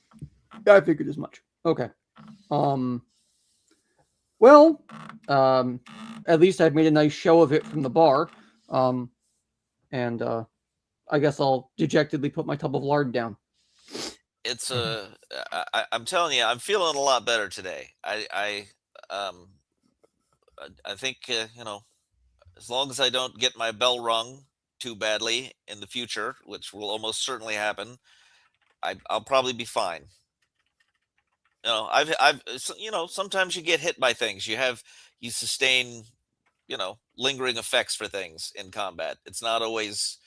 I figured as much. Okay. Well, at least I've made a nice show of it from the bar. And I guess I'll dejectedly put my tub of lard down. It's I'm telling you, I'm feeling a lot better today. I think as long as I don't get my bell rung too badly in the future, which will almost certainly happen, I'll probably be fine. I've sometimes you get hit by things. You sustain lingering effects for things in combat. It's not always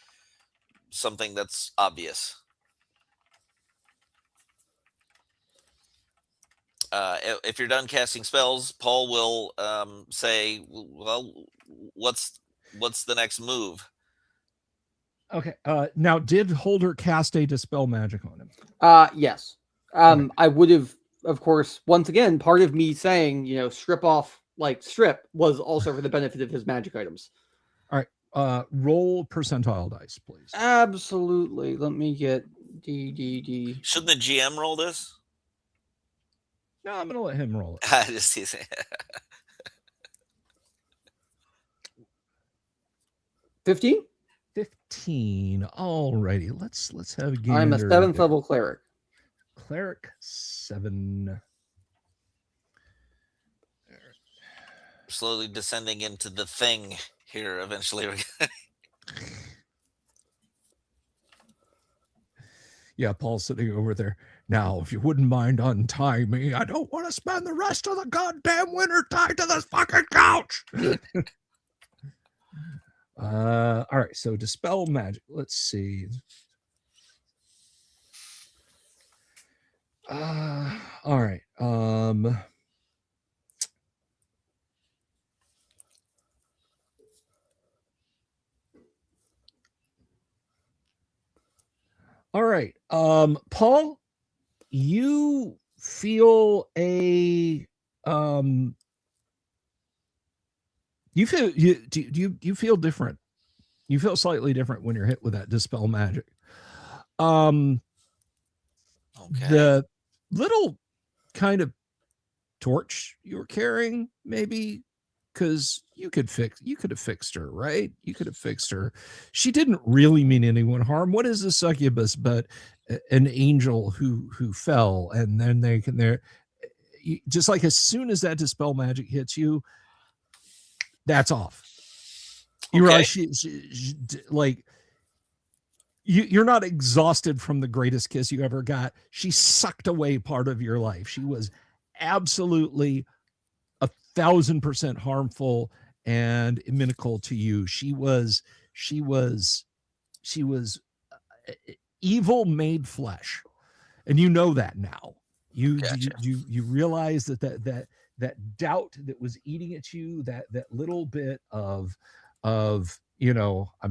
something that's obvious. If you're done casting spells, Paul will say, "Well, what's the next move?" Okay. Now, did Holder cast a Dispel Magic on him? Yes. Okay. I would have, of course, once again, part of me saying, strip was also for the benefit of his magic items. All right. Roll percentile dice, please. Absolutely. Let me get DDD. Shouldn't the GM roll this? No, I'm going to let him roll it. Just 15? 15. Alrighty, let's have a gander. I'm a 7th level cleric. Cleric 7. Slowly descending into the thing here eventually. Yeah, Paul's sitting over there. Now, if you wouldn't mind untying me, I don't want to spend the rest of the goddamn winter tied to this fucking couch. All right, so dispel magic. Let's see. All right. All right. Paul, you feel a you feel different. You feel slightly different when you're hit with that dispel magic. Okay. The little kind of torch you were carrying, maybe, because you could have fixed her, right? You could have fixed her. She didn't really mean anyone harm. What is a succubus but an angel who fell, and then they're just like, as soon as that dispel magic hits you, that's off. You realize she like, you're not exhausted from the greatest kiss you ever got. She sucked away part of your life. She was absolutely 1,000% harmful and inimical to you. She was evil made flesh, and you know that now. You realize that doubt that was eating at you, that little bit of I'm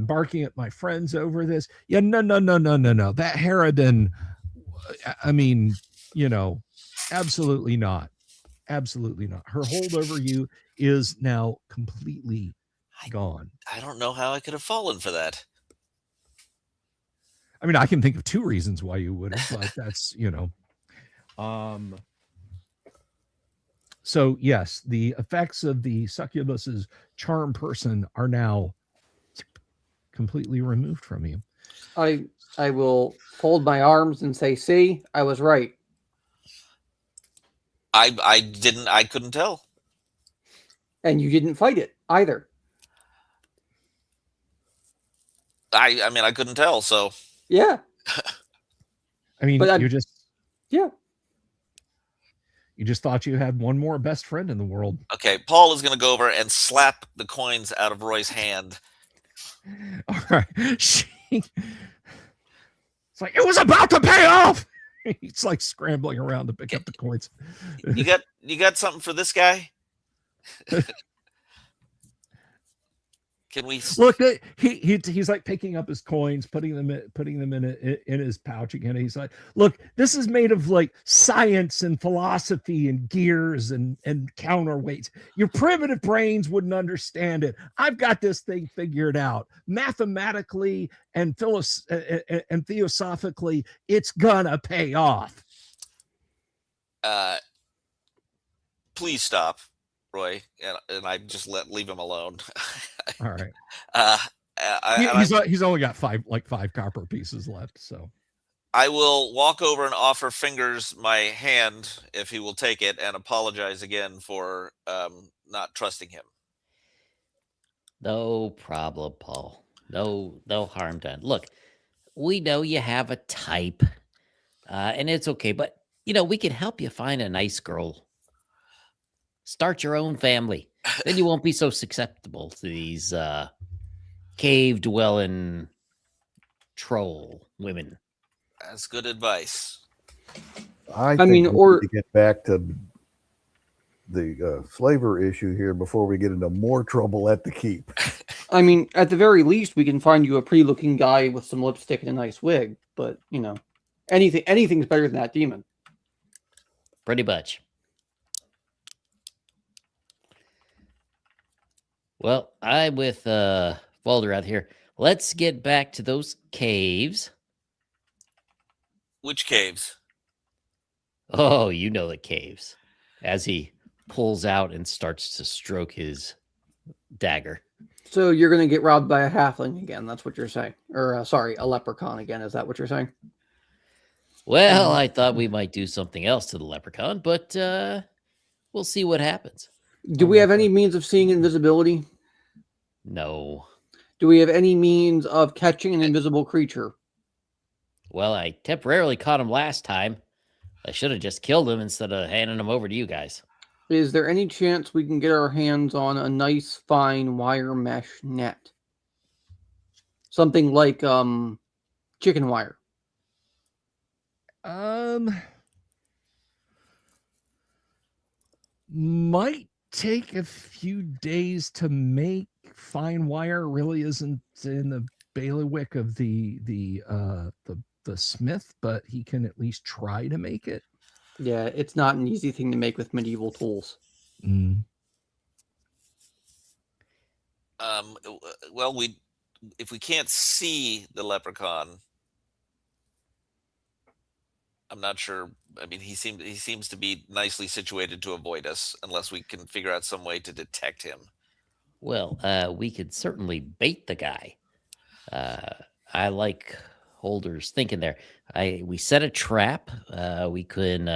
barking at my friends over this. Yeah, no. That Harridan, I mean, absolutely not. Absolutely not. Her hold over you is now completely gone. I don't know how I could have fallen for that. I mean, I can think of 2 reasons why you would have, but that's, So yes, the effects of the succubus's charm person are now completely removed from you. I will fold my arms and say, "See, I was right." I couldn't tell. And you didn't fight it either. I mean, I couldn't tell, so. Yeah. I mean, But you just thought you had one more best friend in the world. Okay, Paul is going to go over and slap the coins out of Roy's hand. All right. It's like, it was about to pay off. He's like scrambling around to pick up the coins. You got something for this guy? Can we look? He's like picking up his coins, putting them in his pouch again. He's like, look, this is made of like science and philosophy and gears and counterweights. Your primitive brains wouldn't understand it. I've got this thing figured out mathematically and theosophically. It's gonna pay off. Please stop, Roy, and I just leave him alone. All right. He's only got 5 copper pieces left, so I will walk over and offer Fingers my hand if he will take it, and apologize again for not trusting him. No problem, Paul. No harm done. Look, we know you have a type, and it's okay, but we can help you find a nice girl. Start your own family. Then you won't be so susceptible to these cave-dwelling troll women. That's good advice. I think we need to get back to the slaver issue here before we get into more trouble at the keep. I mean, at the very least, we can find you a pretty-looking guy with some lipstick and a nice wig. But anything's better than that demon. Pretty much. Well, I'm with Walder out here. Let's get back to those caves. Which caves? Oh, you know the caves. As he pulls out and starts to stroke his dagger. So you're going to get robbed by a halfling again. That's what you're saying. Or, sorry, a leprechaun again. Is that what you're saying? Well, I thought we might do something else to the leprechaun, but we'll see what happens. Do we have any means of seeing invisibility? No. Do we have any means of catching an invisible creature? Well, I temporarily caught him last time. I should have just killed him instead of handing him over to you guys. Is there any chance we can get our hands on a nice, fine wire mesh net? Something like chicken wire. Might take a few days to make. Fine wire really isn't in the bailiwick of the smith, but he can at least try to make it. Yeah, it's not an easy thing to make with medieval tools. Well, if we can't see the leprechaun, I'm not sure. I mean, he seems to be nicely situated to avoid us unless we can figure out some way to detect him. Well, we could certainly bait the guy. I like Holder's thinking there. We set a trap. We could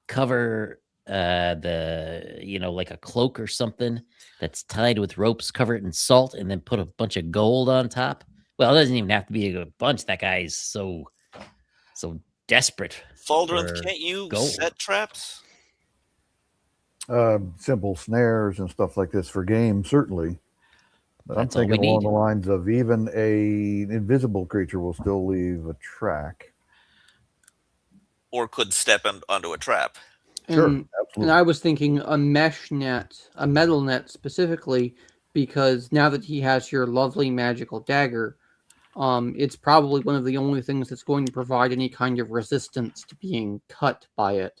cover like a cloak or something that's tied with ropes, cover it in salt, and then put a bunch of gold on top. Well, it doesn't even have to be a bunch. That guy's so desperate. Faldorinth, can't you set traps? Simple snares and stuff like this for game, certainly. But I'm thinking along the lines of even an invisible creature will still leave a track. Or could step onto a trap. Sure, absolutely. And I was thinking a mesh net, a metal net specifically, because now that he has your lovely magical dagger, it's probably one of the only things that's going to provide any kind of resistance to being cut by it.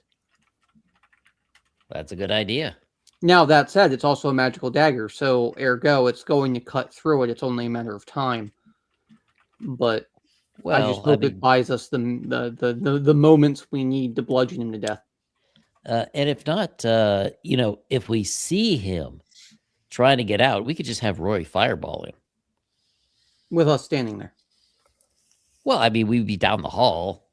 That's a good idea. Now, that said, it's also a magical dagger, so ergo, it's going to cut through it. It's only a matter of time. But I just hope it buys us the moments we need to bludgeon him to death. And if not, if we see him trying to get out, we could just have Roy fireball him. With us standing there. Well, I mean, we'd be down the hall.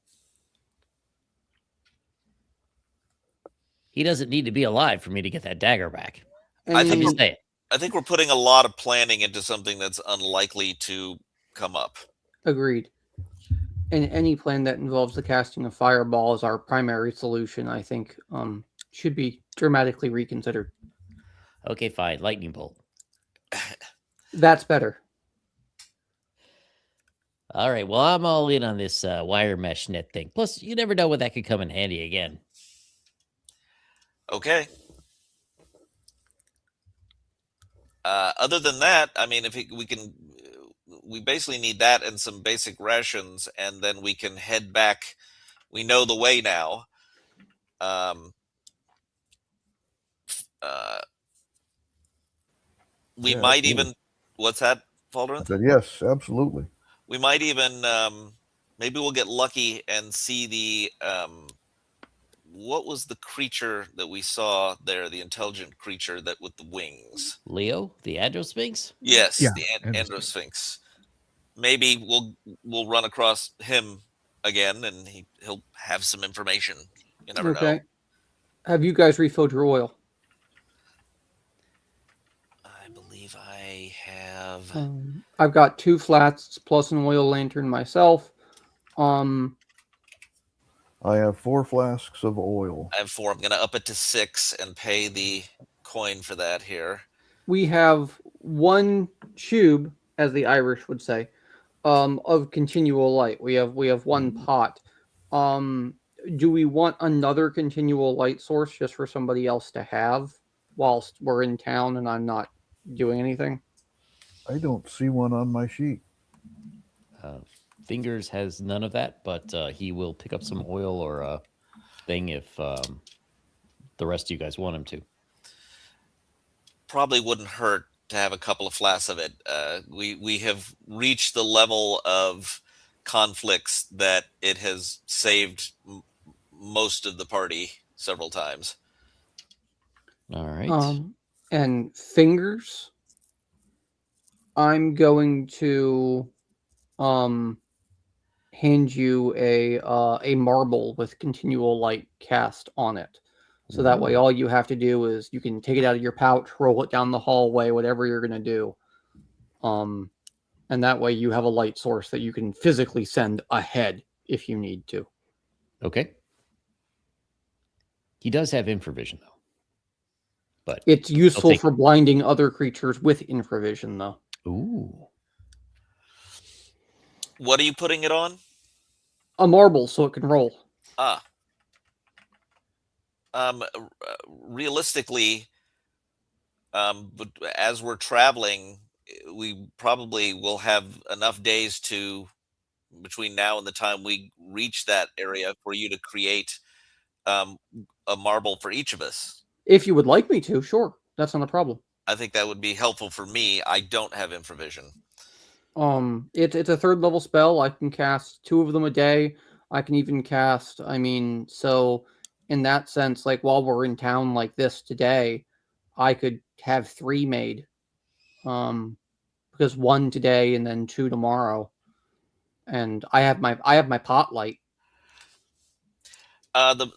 He doesn't need to be alive for me to get that dagger back. I think we're putting a lot of planning into something that's unlikely to come up. Agreed. And any plan that involves the casting of fireball as our primary solution, I think, should be dramatically reconsidered. Okay, fine. Lightning bolt. That's better. All right. Well, I'm all in on this wire mesh net thing. Plus, you never know when that could come in handy again. Okay. Other than that, I mean, we basically need that and some basic rations, and then we can head back. We know the way now. We might even. What's that, Faldorinth? I said yes, absolutely. We might even. Maybe we'll get lucky and see the. What was the creature that we saw there? The intelligent creature that with the wings. Leo, the Androsphinx? Yes, yeah, the Androsphinx. Maybe we'll run across him again, and he'll have some information. You never know. Have you guys refilled your oil? I believe I have. I've got 2 flats plus an oil lantern myself. I have 4 flasks of oil. I have 4. I'm going to up it to 6 and pay the coin for that here. We have 1 tube, as the Irish would say, of continual light. We have 1 pot. Do we want another continual light source just for somebody else to have whilst we're in town and I'm not doing anything? I don't see one on my sheet. Fingers has none of that, but he will pick up some oil or a thing if the rest of you guys want him to. Probably wouldn't hurt to have a couple of flasks of it. We have reached the level of conflicts that it has saved most of the party several times. All right. And Fingers, I'm going to hand you a marble with continual light cast on it. So that way all you have to do is you can take it out of your pouch, roll it down the hallway, whatever you're going to do. And that way you have a light source that you can physically send ahead if you need to. Okay. He does have infravision, though. But it's useful for blinding other creatures with infravision, though. Ooh. What are you putting it on? A marble, so it can roll. Ah. Realistically, but as we're traveling, we probably will have enough days to, between now and the time we reach that area, for you to create a marble for each of us. If you would like me to, sure. That's not a problem. I think that would be helpful for me. I don't have infravision. It's a 3rd level spell. I can cast 2 of them a day. I can even cast, so in that sense, like while we're in town like this today, I could have 3 made. Because 1 today and then 2 tomorrow. And I have my pot light. I'm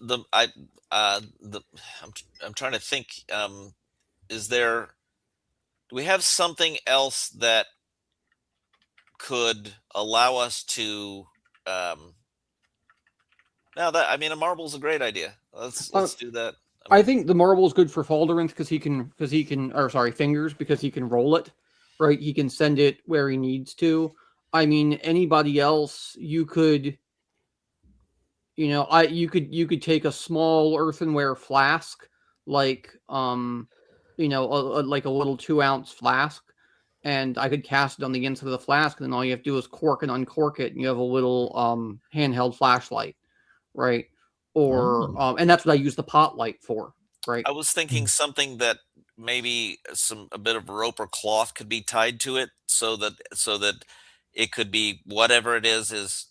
trying to think. Do we have something else that could allow us to? Now that a marble is a great idea. Let's do that. I think the marble is good for Falderanth because Fingers, because he can roll it, right? He can send it where he needs to. Anybody else, you could, you could take a small earthenware flask, like like a little 2-ounce flask, and I could cast it on the inside of the flask, and then all you have to do is cork and uncork it, and you have a little handheld flashlight, right? Or and that's what I use the pot light for, right? I was thinking something that maybe a bit of rope or cloth could be tied to it, so that it could be whatever it is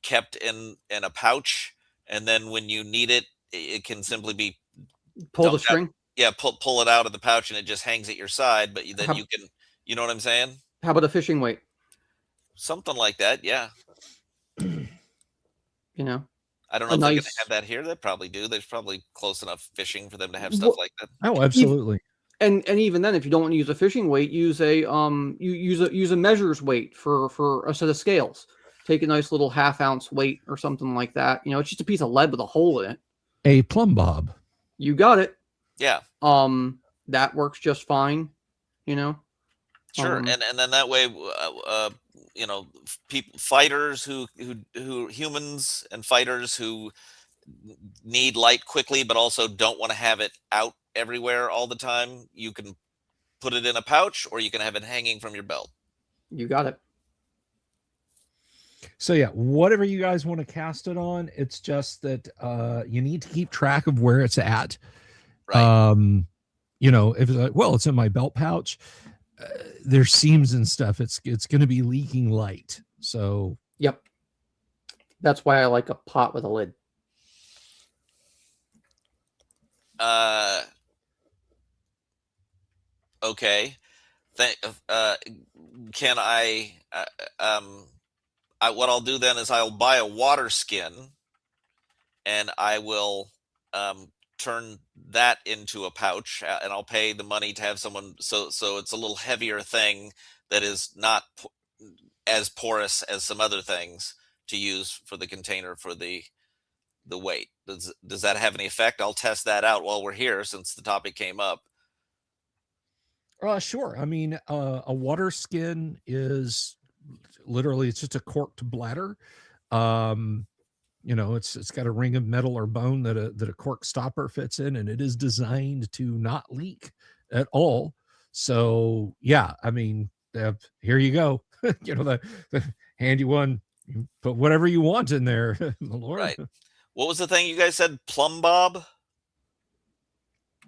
kept in a pouch, and then when you need it, it can simply be pull the string. Pull it out of the pouch, and it just hangs at your side. But then you can, you know what I'm saying? How about a fishing weight? Something like that, yeah. I don't know if they're going to have that here. They probably do. There's probably close enough fishing for them to have stuff like that. Oh, absolutely. And even then, if you don't want to use a fishing weight, use a use a measures weight for a set of scales. Take a nice little 1/2 ounce weight or something like that. It's just a piece of lead with a hole in it. A plumb bob. You got it. Yeah. That works just fine. Sure, and then that way, fighters who humans and fighters who need light quickly, but also don't want to have it out everywhere all the time, you can put it in a pouch, or you can have it hanging from your belt. You got it. So yeah, whatever you guys want to cast it on, it's just that you need to keep track of where it's at. Right. If it's like, well, it's in my belt pouch, there's seams and stuff. It's going to be leaking light. So yep, that's why I like a pot with a lid. Okay. Can I? What I'll do then is I'll buy a water skin, and I will turn that into a pouch, and I'll pay the money to have someone. So it's a little heavier thing that is not as porous as some other things to use for the container for the weight. Does that have any effect? I'll test that out while we're here, since the topic came up. Sure. A water skin is literally, it's just a corked bladder. It's got a ring of metal or bone that a cork stopper fits in, and it is designed to not leak at all. So yeah, here you go. The hand you one, you put whatever you want in there. Lord. Right. What was the thing you guys said? Plumb bob?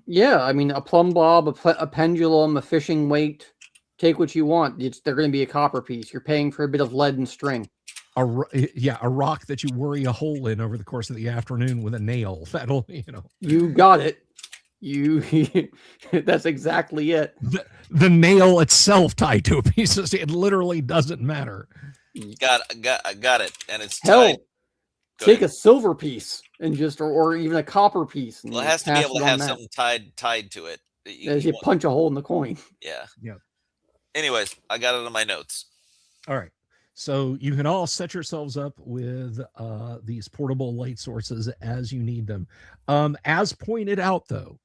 Yeah, a plumb bob, a pendulum, a fishing weight. Take what you want. They're going to be a copper piece. You're paying for a bit of lead and string. A rock that you worry a hole in over the course of the afternoon with a nail. That'll, You got it. That's exactly it. The nail itself tied to a piece of steel. It literally doesn't matter. Got it. And it's Hell, tied. take a silver piece and just, or even a copper piece. And Well, it has to be pass able it to on have that. something tied to it. As you punch a hole in the coin. Yeah. Yep. Anyways, I got it on my notes. All right. So you can all set yourselves up with these portable light sources as you need them. As pointed out, though,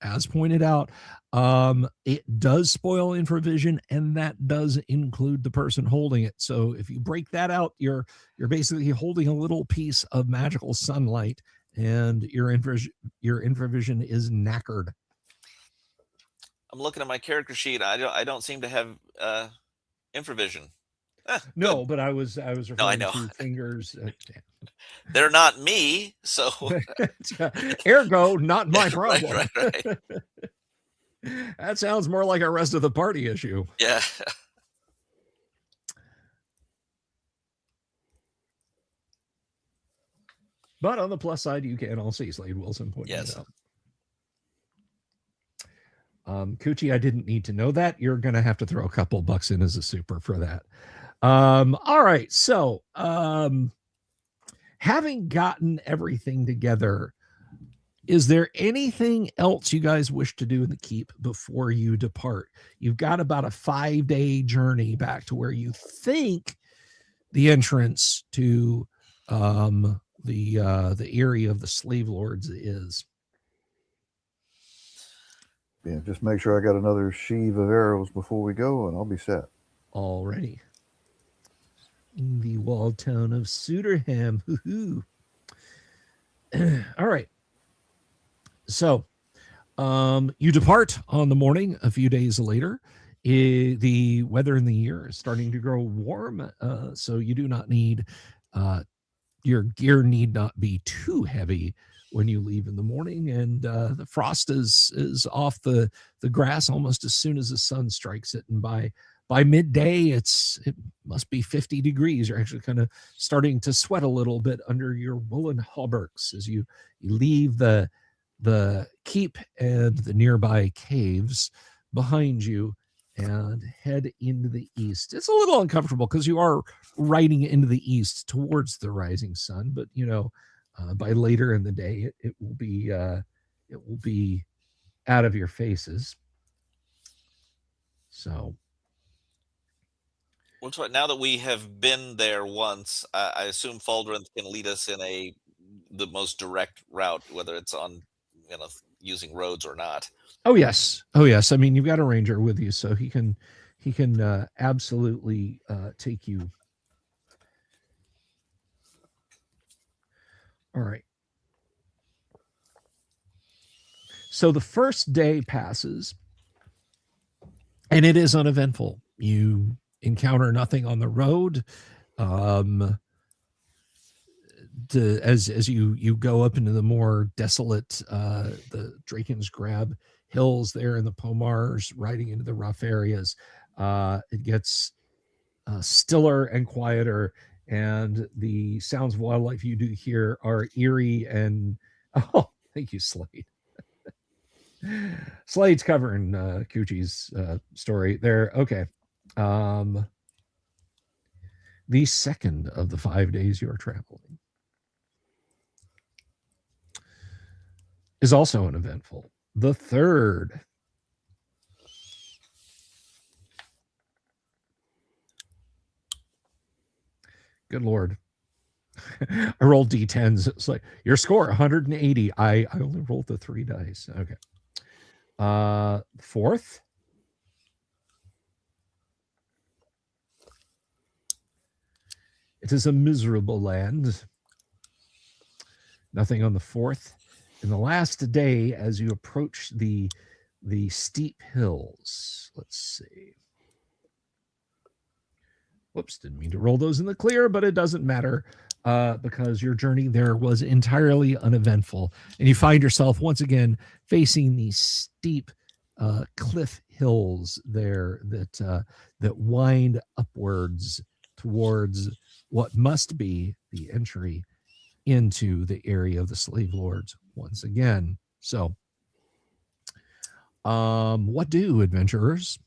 it does spoil infravision, and that does include the person holding it. So if you break that out, you're basically holding a little piece of magical sunlight, and your infravision is knackered. I'm looking at my character sheet. I don't seem to have infravision. No, good. but I was referring to fingers. They're not me, so ergo, not my problem. Right. That sounds more like a rest of the party issue. Yeah. But on the plus side, you can all see Slade Wilson pointing it out. Coochie, I didn't need to know that. You're going to have to throw a couple bucks in as a super for that. All right. So, having gotten everything together, is there anything else you guys wish to do in the keep before you depart? You've got about a 5-day journey back to where you think the entrance to the area of the slave lords is. Yeah, just make sure I got another sheave of arrows before we go, and I'll be set. Already. In the walled town of Suderham. All right. So, you depart on the morning a few days later. The weather in the year is starting to grow warm, so you do not need, your gear need not be too heavy when you leave in the morning, and the frost is off the grass almost as soon as the sun strikes it, and by midday it must be 50 degrees. You're actually kind of starting to sweat a little bit under your woolen hauberks as you leave the keep and the nearby caves behind you and head into the east. It's a little uncomfortable because you are riding into the east towards the rising sun, but by later in the day, it will be out of your faces. So, well, now that we have been there once, I assume Faldrin can lead us in the most direct route, whether it's on using roads or not. Oh yes. I mean, you've got a ranger with you, so he can absolutely take you. All right. So the first day passes, and it is uneventful. You encounter nothing on the road. As you go up into the more desolate, the Draken's Grab hills there in the Pomars, riding into the rough areas, it gets stiller and quieter, and the sounds of wildlife you do hear are eerie and thank you, Slade. Slade's covering Coochie's story there. Okay. The second of the 5 days you are traveling is also uneventful. The third. Good Lord. I rolled D10s. It's like, your score, 180. I only rolled the 3 dice. Okay. Fourth. It is a miserable land. Nothing on the fourth. In the last day, as you approach the steep hills, let's see. Whoops, didn't mean to roll those in the clear, but it doesn't matter because your journey there was entirely uneventful. And you find yourself once again facing these steep cliff hills there that wind upwards towards what must be the entry into the area of the slave lords once again. So What do adventurers?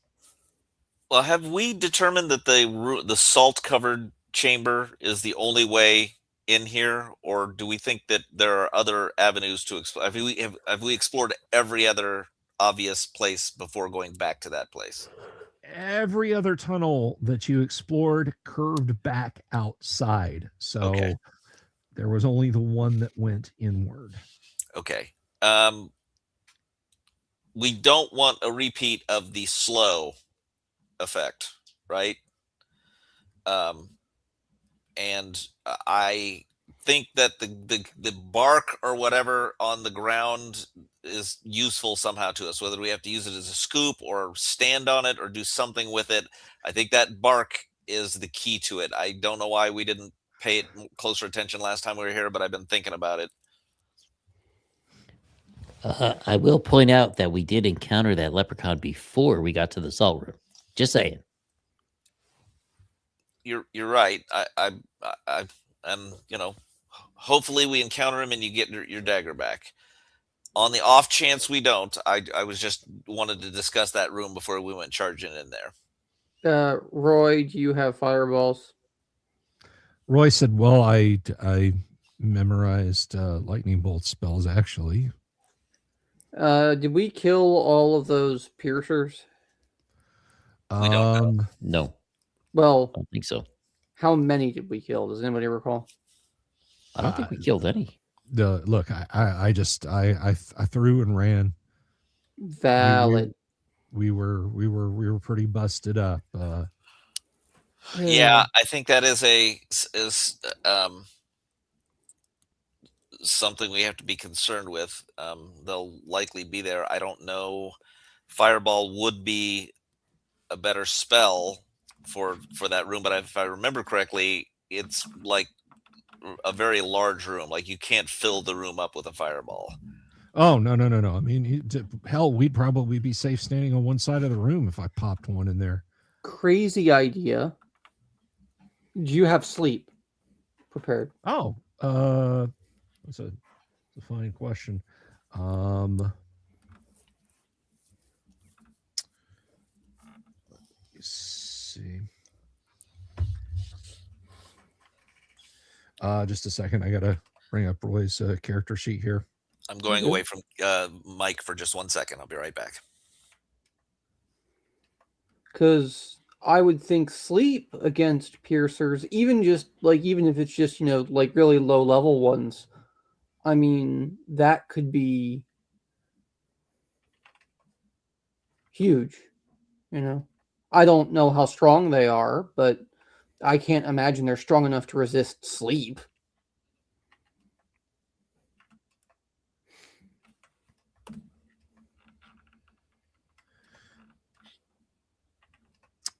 Well, have we determined that the salt covered chamber is the only way in here, or do we think that there are other avenues to explore? Have we explored every other obvious place before going back to that place? Every other tunnel that you explored curved back outside. So Okay. there was only the one that went inward. Okay. We don't want a repeat of the slow effect, right? Um, and I think that the bark or whatever on the ground is useful somehow to us, whether we have to use it as a scoop or stand on it or do something with it. I think that bark is the key to it. I don't know why we didn't pay it closer attention last time we were here, but I've been thinking about it. I will point out that we did encounter that leprechaun before we got to the salt room. Just saying. You're right. And hopefully we encounter him and you get your dagger back. On the off chance we don't, I was just wanted to discuss that room before we went charging in there. Roy, do you have fireballs? Roy said, "Well, I memorized lightning bolt spells actually." Did we kill all of those piercers? We don't know. No, Well, I don't think so. how many did we kill? Does anybody recall? I don't think we killed any. Look, I just I threw and ran. Valid. We were pretty busted up. Yeah, I think that is something we have to be concerned with. They'll likely be there. I don't know. Fireball would be a better spell for that room, but if I remember correctly, it's like a very large room. Like you can't fill the room up with a fireball. Oh no. I mean, hell, we'd probably be safe standing on one side of the room if I popped one in there. Crazy idea. Do you have sleep prepared? Oh, that's a fine question. Let's see. Just a second. I gotta bring up Roy's character sheet here. I'm going away from Mike for just 1 second. I'll be right back. Because I would think sleep against piercers, even if it's just, like really low level ones, I mean, that could be huge, I don't know how strong they are, but I can't imagine they're strong enough to resist sleep.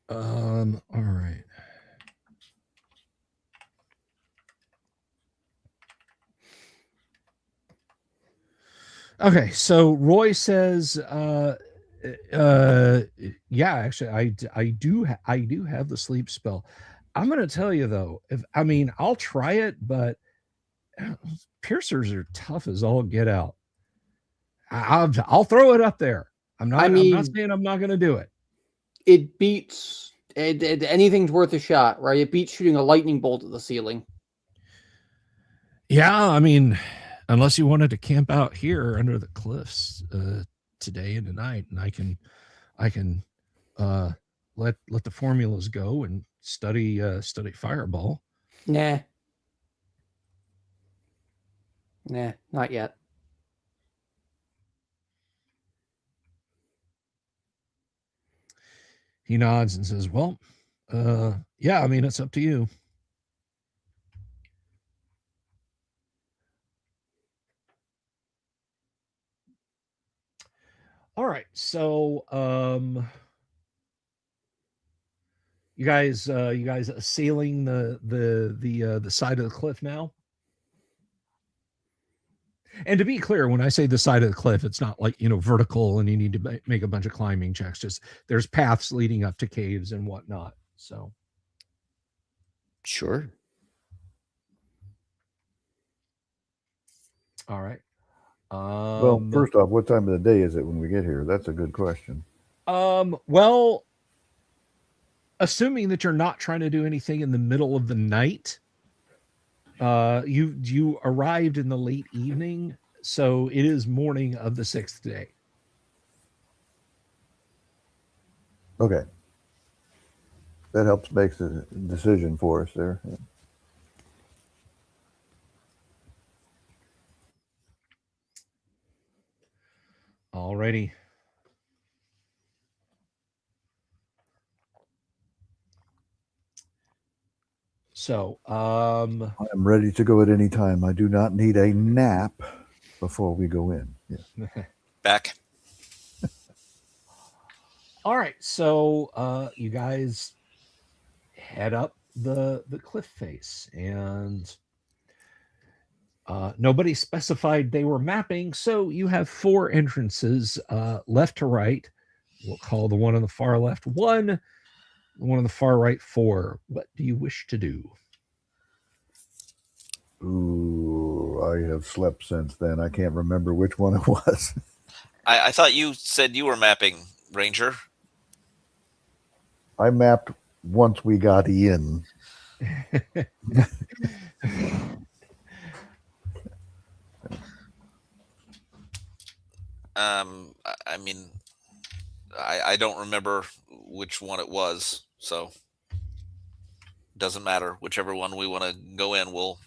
All right. Okay, so Roy says, yeah, actually, I do have the sleep spell. I'm gonna tell you though, I'll try it, but piercers are tough as all get out. I'll throw it up there. I'm not saying I'm not gonna do it. It beats anything's worth a shot, right? It beats shooting a lightning bolt at the ceiling. Yeah, I mean, unless you wanted to camp out here under the cliffs today and tonight, and I can let the formulas go and study fireball. Nah, not yet. He nods and says, "Well, yeah, I mean, it's up to you." All right, so you guys sailing the side of the cliff now. And to be clear, when I say the side of the cliff, it's not like, vertical and you need to make a bunch of climbing checks. Just there's paths leading up to caves and whatnot. So, sure. All right. Well, first off, what time of the day is it when we get here? That's a good question. Well, assuming that you're not trying to do anything in the middle of the night, you arrived in the late evening, so it is morning of the 6th day. Okay. That helps make the decision for us there. Yeah. Alrighty. So, I'm ready to go at any time. I do not need a nap before we go in. Yeah. Back. all right. So, you guys head up the cliff face, and nobody specified they were mapping, so you have 4 entrances, left to right. We'll call the one on the far left 1, the one on the far right 4. What do you wish to do? Ooh, I have slept since then. I can't remember which one it was. I thought you said you were mapping, Ranger. I mapped once we got in. I mean, I don't remember which one it was, so doesn't matter. Whichever one we want to go in, we'll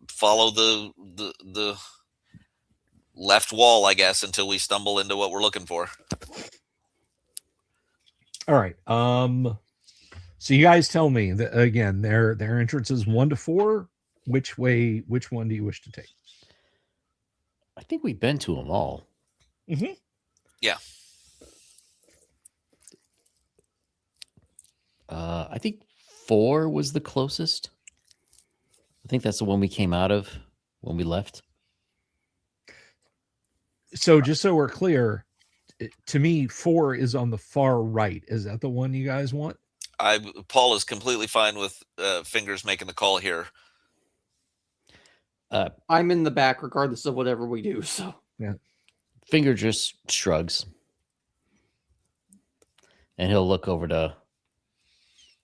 follow the left wall, I guess, until we stumble into what we're looking for. All right. So you guys tell me that again. Their entrance is 1 to 4. Which one do you wish to take? I think we've been to them all. Mm-hmm. Yeah. I think 4 was the closest. I think that's the one we came out of when we left. So just so we're clear, to me, 4 is on the far right. Is that the one you guys want? Paul is completely fine with Fingers making the call here. I'm in the back regardless of whatever we do. So yeah, Finger just shrugs, and he'll look over to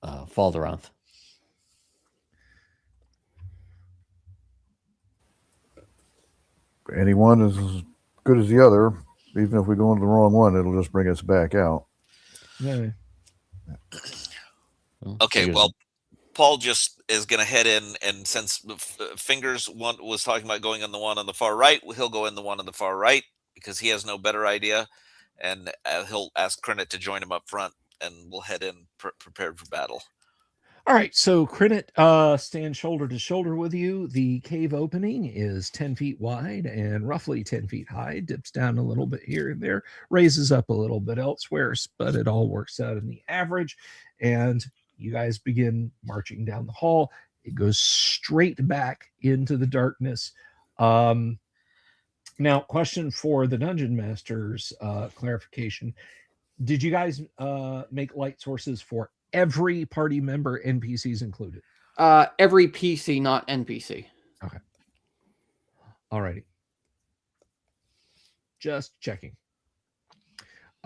Falderonth. Any one is as good as the other. Even if we go into the wrong one, it'll just bring us back out. yeah. Okay, well, Paul just is going to head in, and since Fingers was talking about going on the one on the far right, he'll go in the one on the far right because he has no better idea, and he'll ask Crinit to join him up front, and we'll head in prepared for battle. All right, so Crinit stands shoulder to shoulder with you. The cave opening is 10 feet wide and roughly 10 feet high. Dips down a little bit here and there, raises up a little bit elsewhere, but it all works out in the average. And you guys begin marching down the hall. It goes straight back into the darkness. Now, question for the Dungeon Master's clarification. Did you guys make light sources for every party member, NPCs included? Every PC, not NPC. Okay. Alrighty. Just checking.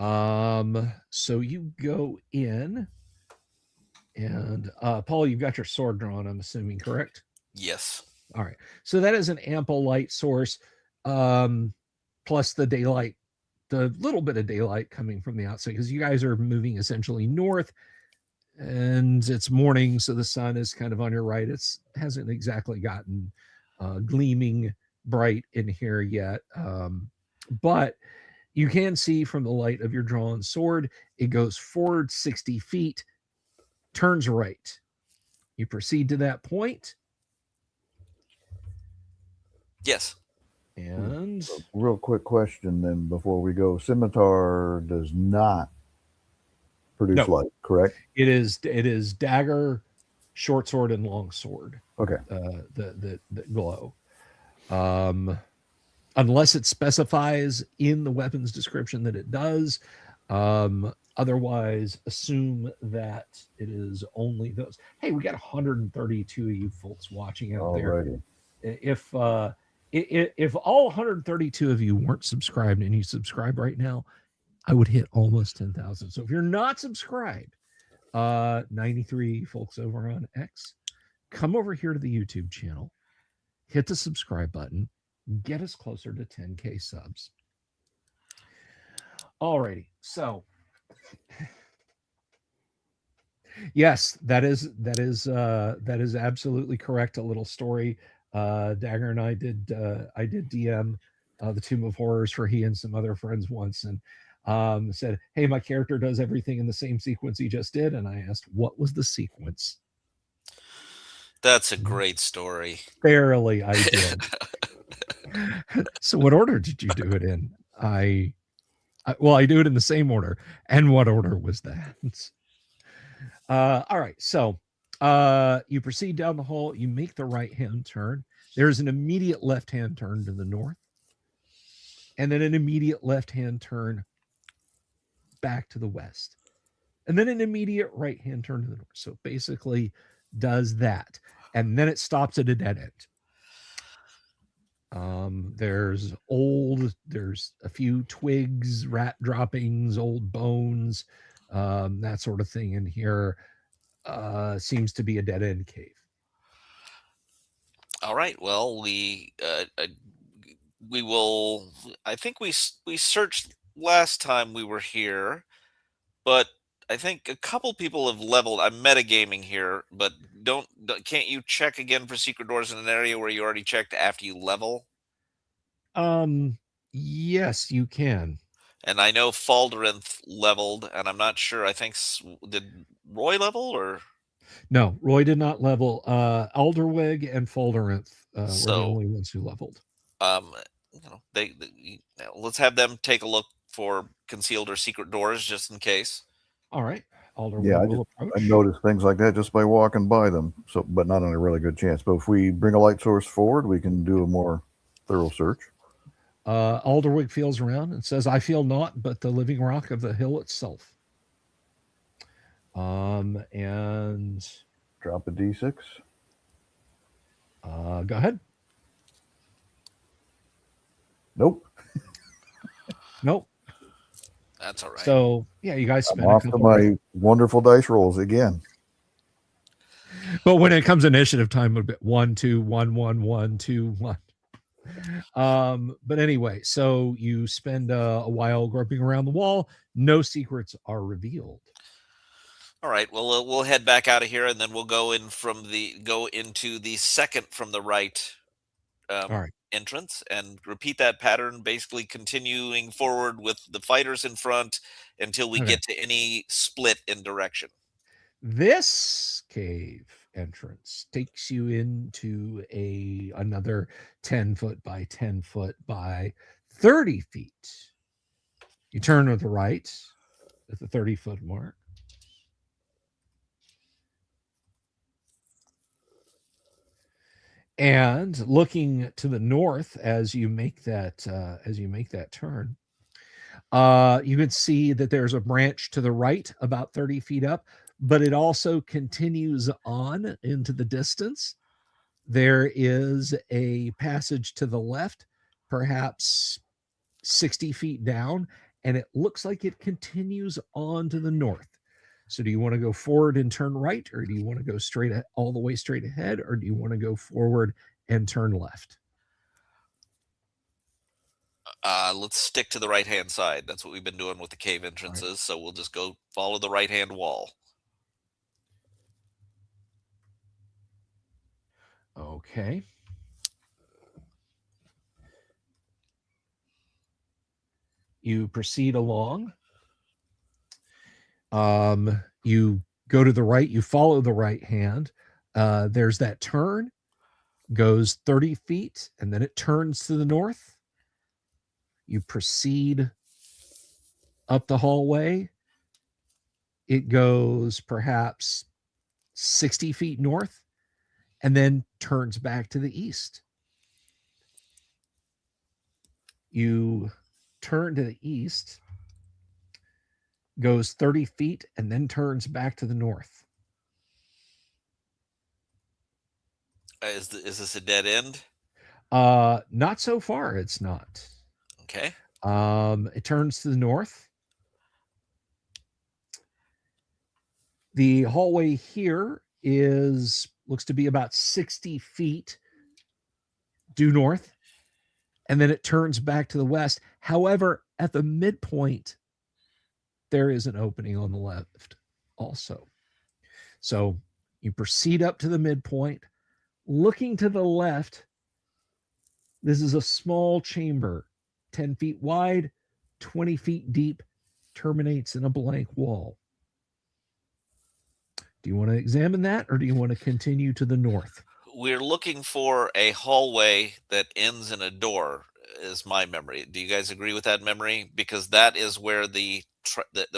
So you go in, and Paul, you've got your sword drawn, I'm assuming, correct? Yes. All right. So that is an ample light source, plus the daylight, the little bit of daylight coming from the outside, because you guys are moving essentially north, and it's morning, so the sun is kind of on your right. It hasn't exactly gotten gleaming bright in here yet, but you can see from the light of your drawn sword, it goes forward 60 feet, turns right. You proceed to that point. Yes. And real quick question then before we go. Scimitar does not produce light, correct? It is dagger, short sword, and long sword. Okay. The glow. Unless it specifies in the weapon's description that it does. Otherwise, assume that it is only those. Hey, we got 132 of you folks watching out there. If all 132 of you weren't subscribed and you subscribe right now, I would hit almost 10,000. So if you're not subscribed, 93 folks over on X, come over here to the YouTube channel, hit the subscribe button, get us closer to 10K subs. Alrighty, so yes, that is absolutely correct. A little story. Dagger and I did DM the Tomb of Horrors for he and some other friends once, and said, "Hey, my character does everything in the same sequence he just did," and I asked, "What was the sequence?" That's a great story. Barely, I did. So, what order did you do it in? Well, I do it in the same order. And what order was that? All right, so you proceed down the hall. You make the right-hand turn. There's an immediate left-hand turn to the north, and then an immediate left-hand turn back to the west, and then an immediate right-hand turn to the north. So it basically does that, and then it stops at a dead end. There's a few twigs, rat droppings, old bones, that sort of thing in here. Seems to be a dead end cave. All right. Well, we will. I think we searched last time we were here, but I think a couple people have leveled. I'm metagaming here, but can't you check again for secret doors in an area where you already checked after you level? Yes, you can. And I know Faldarinth leveled, and I'm not sure. I think did Roy level or no? Roy did not level. Alderwig and Faldarinth were the only ones who leveled. Let's have them take a look for concealed or secret doors just in case. All right. Yeah, I noticed things like that just by walking by them. So, but not on a really good chance. But if we bring a light source forward, we can do a more thorough search. Alderwig feels around and says, "I feel naught but the living rock of the hill itself." And drop a D6. Go ahead. Nope. Nope. That's all right. So yeah, you guys spend off to my wonderful dice rolls again. But when it comes initiative time, a bit 1, 2, 1, 1, 1, 2, 1. But anyway, so you spend a while groping around the wall. No secrets are revealed. All right. Well, we'll head back out of here, and then we'll go into the second from the right. All right. Entrance and repeat that pattern, basically continuing forward with the fighters in front until we get to any split in direction. This cave entrance takes you into another 10 foot by 10 foot by 30 feet. You turn to the right at the 30-foot mark. And looking to the north as you make that turn, you can see that there's a branch to the right about 30 feet up, but it also continues on into the distance. There is a passage to the left, perhaps 60 feet down, and it looks like it continues on to the north. So do you want to go forward and turn right, or do you want to go all the way straight ahead, or do you want to go forward and turn left? Let's stick to the right-hand side. That's what we've been doing with the cave entrances. Right. So we'll just go follow the right-hand wall. Okay. You proceed along. You go to the right, you follow the right hand. There's that turn, goes 30 feet, and then it turns to the north. You proceed up the hallway. It goes perhaps 60 feet north and then turns back to the east. You turn to the east, goes 30 feet, and then turns back to the north. Is this a dead end? Not so far. It's not. Okay. It turns to the north. The hallway here looks to be about 60 feet due north, and then it turns back to the west. However, at the midpoint, there is an opening on the left also. So you proceed up to the midpoint. Looking to the left, this is a small chamber, 10 feet wide, 20 feet deep, terminates in a blank wall. Do you want to examine that, or do you want to continue to the north? We're looking for a hallway that ends in a door, is my memory. Do you guys agree with that memory? Because that is where there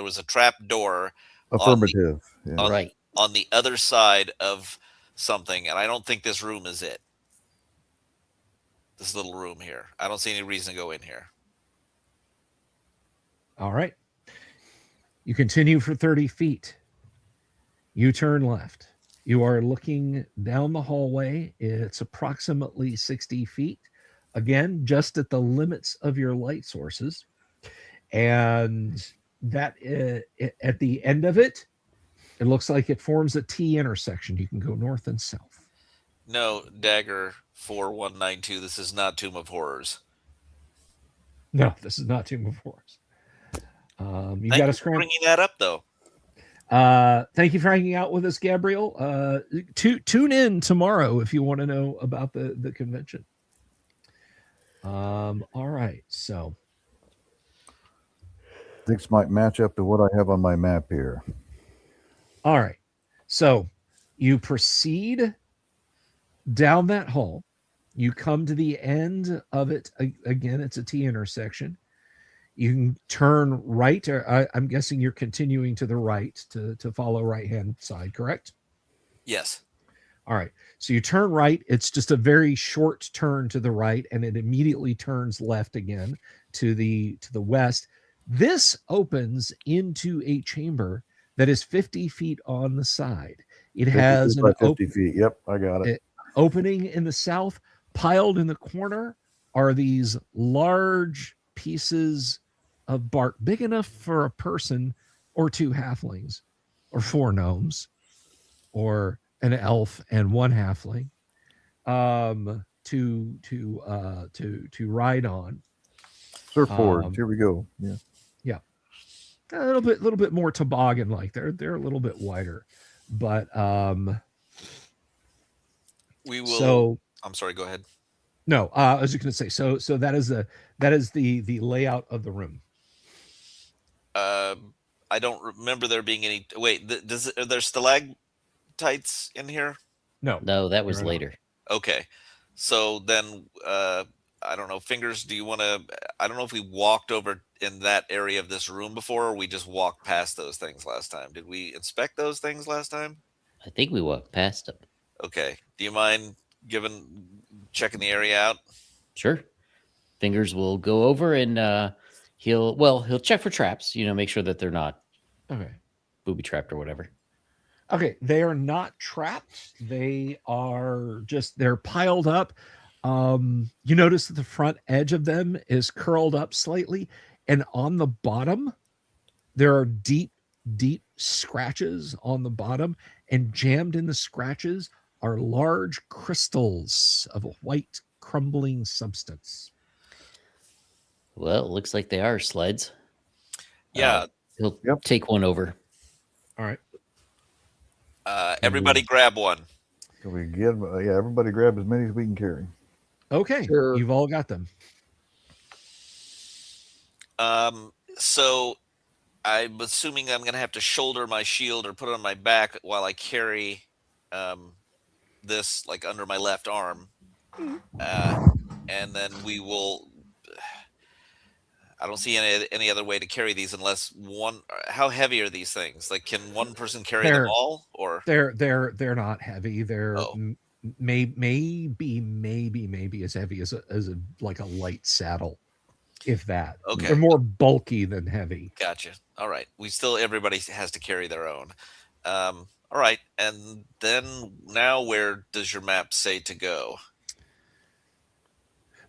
was a trap door Affirmative. Yeah. Right. on the other side of something, and I don't think this room is it. This little room here. I don't see any reason to go in here. All right. You continue for 30 feet. You turn left. You are looking down the hallway. It's approximately 60 feet. Again, just at the limits of your light sources. And that at the end of it, it looks like it forms a T intersection. You can go north and south. No, Dagger 4192. This is not Tomb of Horrors. No, this is not Tomb of Horrors. You Thank got to you for scramble. bringing that up, though. Thank you for hanging out with us, Gabriel. Tune in tomorrow if you want to know about the convention. All right, so This might match up to what I have on my map here. all right, so you proceed down that hall. You come to the end of it. Again, it's a T intersection. You can turn right. I'm guessing you're continuing to the right to follow right-hand side, correct? Yes. All right. So you turn right. It's just a very short turn to the right, and it immediately turns left again to the west. This opens into a chamber that is 50 feet on the side. It 50 has feet an by 50 feet. Yep, I got it. opening in the south. Piled in the corner are these large pieces of bark, big enough for a person or two halflings, or four gnomes, or an elf and one halfling, to ride on. Surfboards. Here we go. Yeah. Yeah, a little bit more toboggan like. They're a little bit wider, but We will. So I'm sorry. Go ahead. no, I was just going to say. So that is the layout of the room. I don't remember there being any. Wait, are there stalactites in here? No, that was You're right on. later. Okay, so then I don't know. Fingers, do you want to? I don't know if we walked over in that area of this room before, or we just walked past those things last time. Did we inspect those things last time? I think we walked past them. Okay. Do you mind checking the area out? Sure. Fingers will go over and he'll check for traps, make sure that they're not Okay. booby trapped or whatever. Okay, they are not trapped. They're piled up. You notice that the front edge of them is curled up slightly, and on the bottom, there are deep scratches on the bottom, and jammed in the scratches are large crystals of a white crumbling substance. Well, it looks like they are sleds. Yeah. He'll take one over. All right. Everybody grab one. Can we get? Yeah, everybody grab as many as we can carry. Okay, Sure. You've all got them. So I'm assuming I'm going to have to shoulder my shield or put it on my back while I carry this like under my left arm. And then we will. I don't see any other way to carry these unless one. How heavy are these things? Like, can one person carry them all, or they're not heavy. They're Oh. maybe as heavy as a like a light saddle, if that. Okay. They're more bulky than heavy. Gotcha. All right. Everybody has to carry their own. All right. And then now where does your map say to go?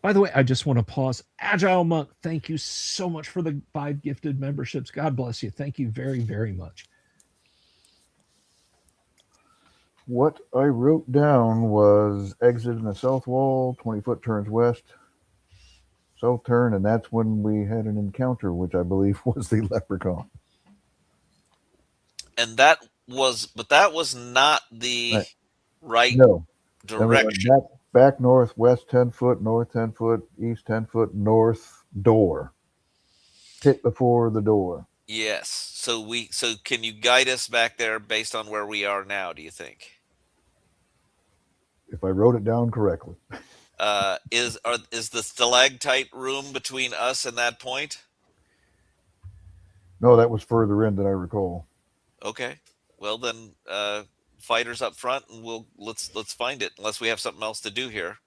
By the way, I just want to pause. Agile Monk, thank you so much for the 5 gifted memberships. God bless you. Thank you very, very much. What I wrote down was exit in the south wall, 20 foot turns west, south turn, and that's when we had an encounter, which I believe was the leprechaun. And that was not the right No. Then we direction. went back north, west 10 foot, north 10 foot, east 10 foot, north door. Pit before the door. Yes. So can you guide us back there based on where we are now, do you think? If I wrote it down correctly. Is the stalactite room between us and that point? No, that was further in than I recall. Okay. Well then, fighters up front, and let's find it. Unless we have something else to do here.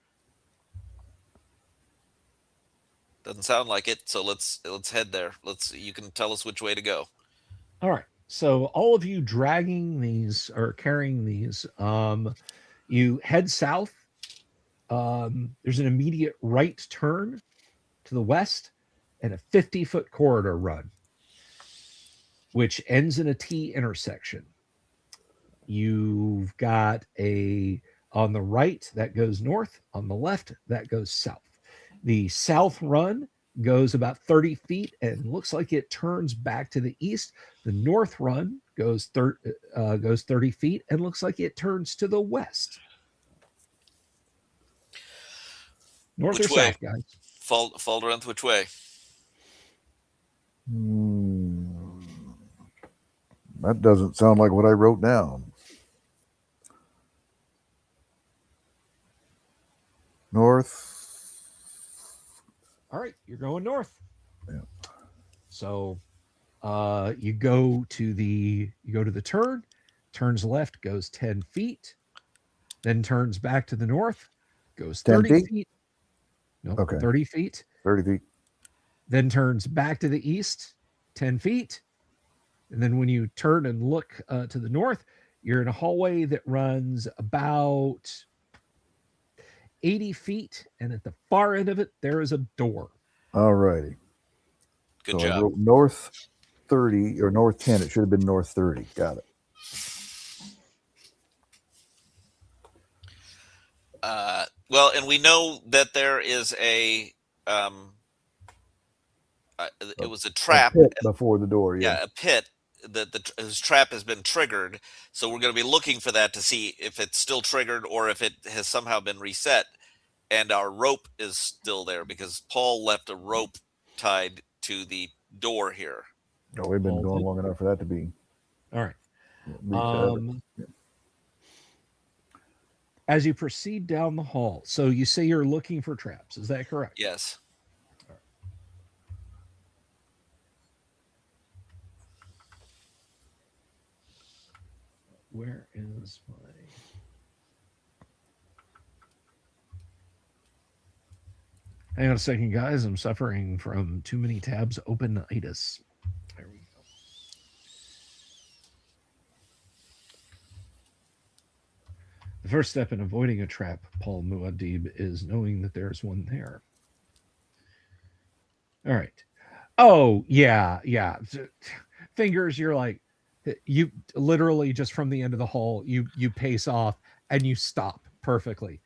Doesn't sound like it. So let's head there. You can tell us which way to go. All right. So all of you dragging these or carrying these, you head south. There's an immediate right turn to the west and a 50-foot corridor run, which ends in a T intersection. You've got on the right that goes north, on the left that goes south. The south run goes about 30 feet and looks like it turns back to the east. The north run goes 30 feet and looks like it turns to the west. North Which or way? south, guys? Falderenth, which way? That doesn't sound like what I wrote down. North. All right, you're going north. Yeah. So you go to the turn, turns left, goes 10 feet, then turns back to the north, goes 30 feet. No, Okay. 30 feet. 30 feet. Then turns back to the east, 10 feet. And then when you turn and look to the north, you're in a hallway that runs about 80 feet. And at the far end of it, there is a door. All righty. Good so job. I wrote north 30 or north 10. It should have been north 30. Got it. Well, and we know that there is it was a trap A pit before the door. Yeah, a pit that whose trap has been triggered. So we're going to be looking for that to see if it's still triggered or if it has somehow been reset. And our rope is still there because Paul left a rope tied to the door here. No, we've been going long enough for that to be. All right. reset. As you proceed down the hall, so you say you're looking for traps. Is that correct? Yes. Where is my... Hang on a second, guys. I'm suffering from too many tabs open-itis. There we go. The first step in avoiding a trap, Paul Muad'Dib, is knowing that there's one there. All right. Oh, yeah. Fingers, you're like, you literally just from the end of the hall, you pace off and you stop perfectly.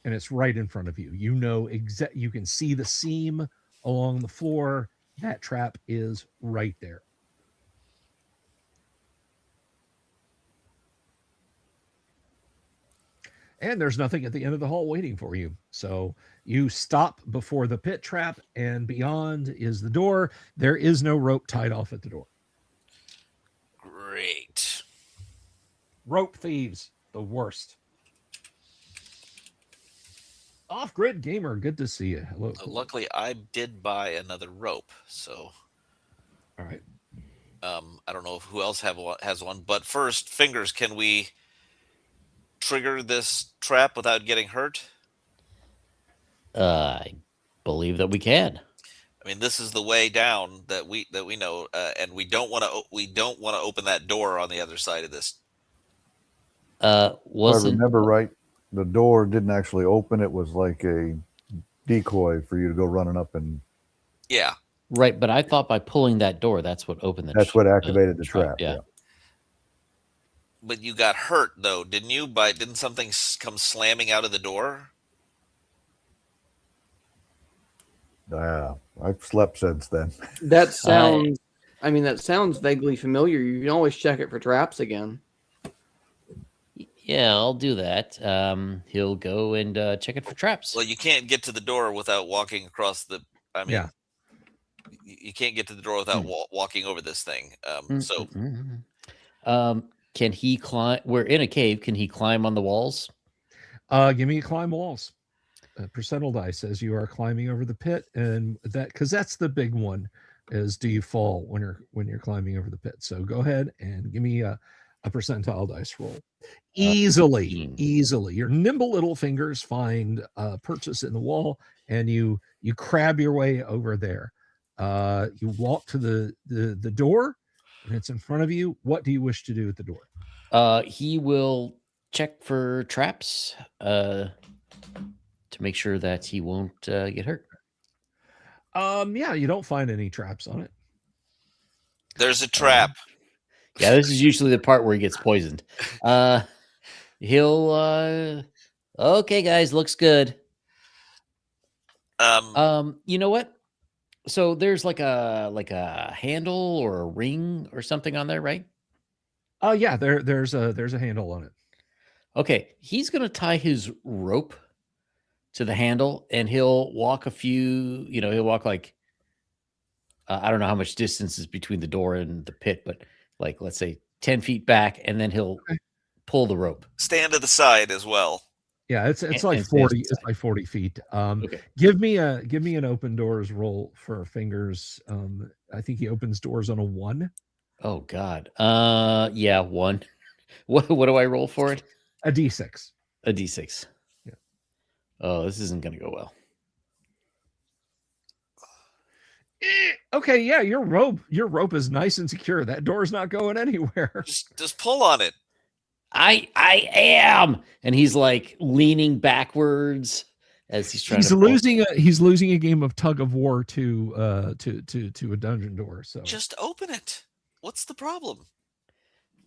And it's right in front of you. You know you can see the seam along the floor. That trap is right there. And there's nothing at the end of the hall waiting for you. So you stop before the pit trap, and beyond is the door. There is no rope tied off at the door. Great. Rope thieves, the worst. Off-grid gamer, good to see you. Hello. Luckily, I did buy another rope, so. All right. I don't know who else has one, but first, Fingers, can we trigger this trap without getting hurt? I believe that we can. I mean, this is the way down that we know, and we don't want to open that door on the other side of this. If I remember right, the door didn't actually open. It was like a decoy for you to go running up, and Yeah. Right, but I thought by pulling that door, that's what opened the. that's what activated the trap. Yeah. But you got hurt though, didn't you? Didn't something come slamming out of the door? I've slept since then. That sounds. I mean, that sounds vaguely familiar. You can always check it for traps again. Yeah, I'll do that. He'll go and check it for traps. Well, you can't get to the door without walking across the. I mean, Yeah. you can't get to the door without walking over this thing. So, can he climb? We're in a cave. Can he climb on the walls? Give me a climb walls. Percentile die says you are climbing over the pit, and because that's the big one, is do you fall when you're climbing over the pit? So go ahead and give me a percentile dice roll. Easily. Your nimble little fingers find a purchase in the wall, and you crab your way over there. You walk to the door, and it's in front of you. What do you wish to do at the door? He will check for traps to make sure that he won't get hurt. Yeah, you don't find any traps on it. there's a trap. Yeah, this is usually the part where he gets poisoned. He'll okay, guys, looks good. You know what? So there's like a handle or a ring or something on there, right? Yeah, there's a handle on it. Okay, he's gonna tie his rope to the handle, and he'll walk a few. He'll walk like I don't know how much distance is between the door and the pit, but like let's say 10 feet back, and then he'll pull the rope. Stand to the side as well. Yeah, it's like 40. It's like 40 feet. Okay. Give me an open doors roll for fingers. I think he opens doors on a 1. Oh God. Yeah, 1. What do I roll for it? A D6. A D6. Yeah. Oh, this isn't gonna go well. Okay, yeah, your rope is nice and secure. That door's not going anywhere. Just pull on it. I am, and he's like leaning backwards as he's trying. He's losing a game of tug of war to a dungeon door. So just open it. What's the problem?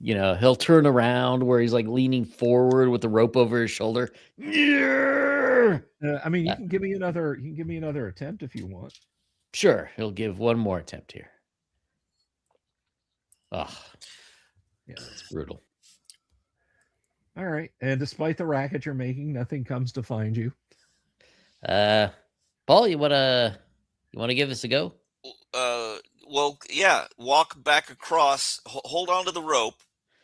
He'll turn around where he's like leaning forward with the rope over his shoulder. I mean, you can give me another attempt if you want. Sure, he'll give one more attempt here. Oh, yeah, that's brutal. All right, and despite the racket you're making, nothing comes to find you. Paul, you wanna give this a go? Well, yeah. Walk back across. Hold on to the rope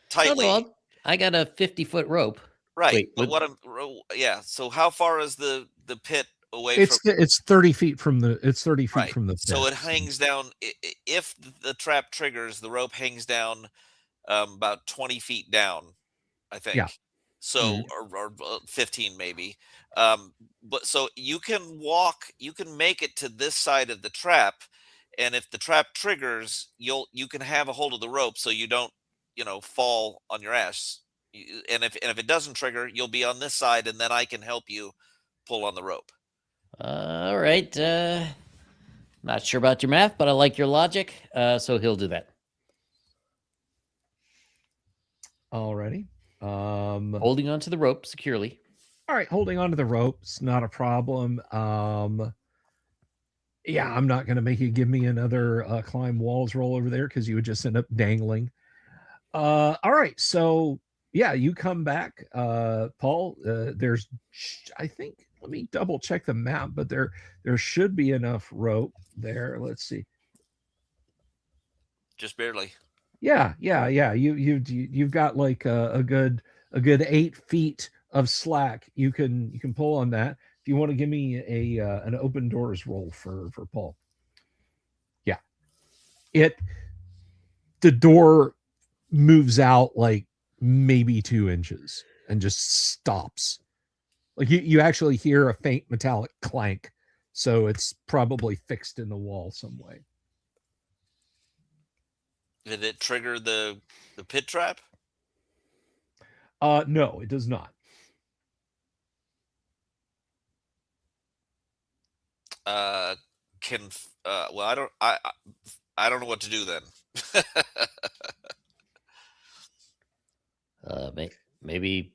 tightly. No, I got a 50-foot rope. Right. Wait, yeah. So how far is the pit away it's from? It's 30 feet from the. It's 30 feet right. from the pit. So it hangs down. If the trap triggers, the rope hangs down about 20 feet down, I think. Yeah. So or 15 maybe. But so you can make it to this side of the trap, and if the trap triggers, you can have a hold of the rope so you don't fall on your ass. And if it doesn't trigger, you'll be on this side, and then I can help you pull on the rope. All right. Not sure about your math, but I like your logic. So he'll do that. Alrighty. Holding onto the rope securely. All right, holding onto the ropes, not a problem. Yeah, I'm not going to make you give me another climb walls roll over there because you would just end up dangling. All right, so yeah, you come back, Paul. There's, I think, let me double check the map, but there should be enough rope there. Let's see. Just barely. Yeah. You've got like a good 8 feet of slack. You can pull on that. If you want to give me an open doors roll for Paul. Yeah. The door moves out like maybe 2 inches and just stops. Like you actually hear a faint metallic clank. So it's probably fixed in the wall some way. Did it trigger the pit trap? No, it does not. can well, I don't know what to do then. Maybe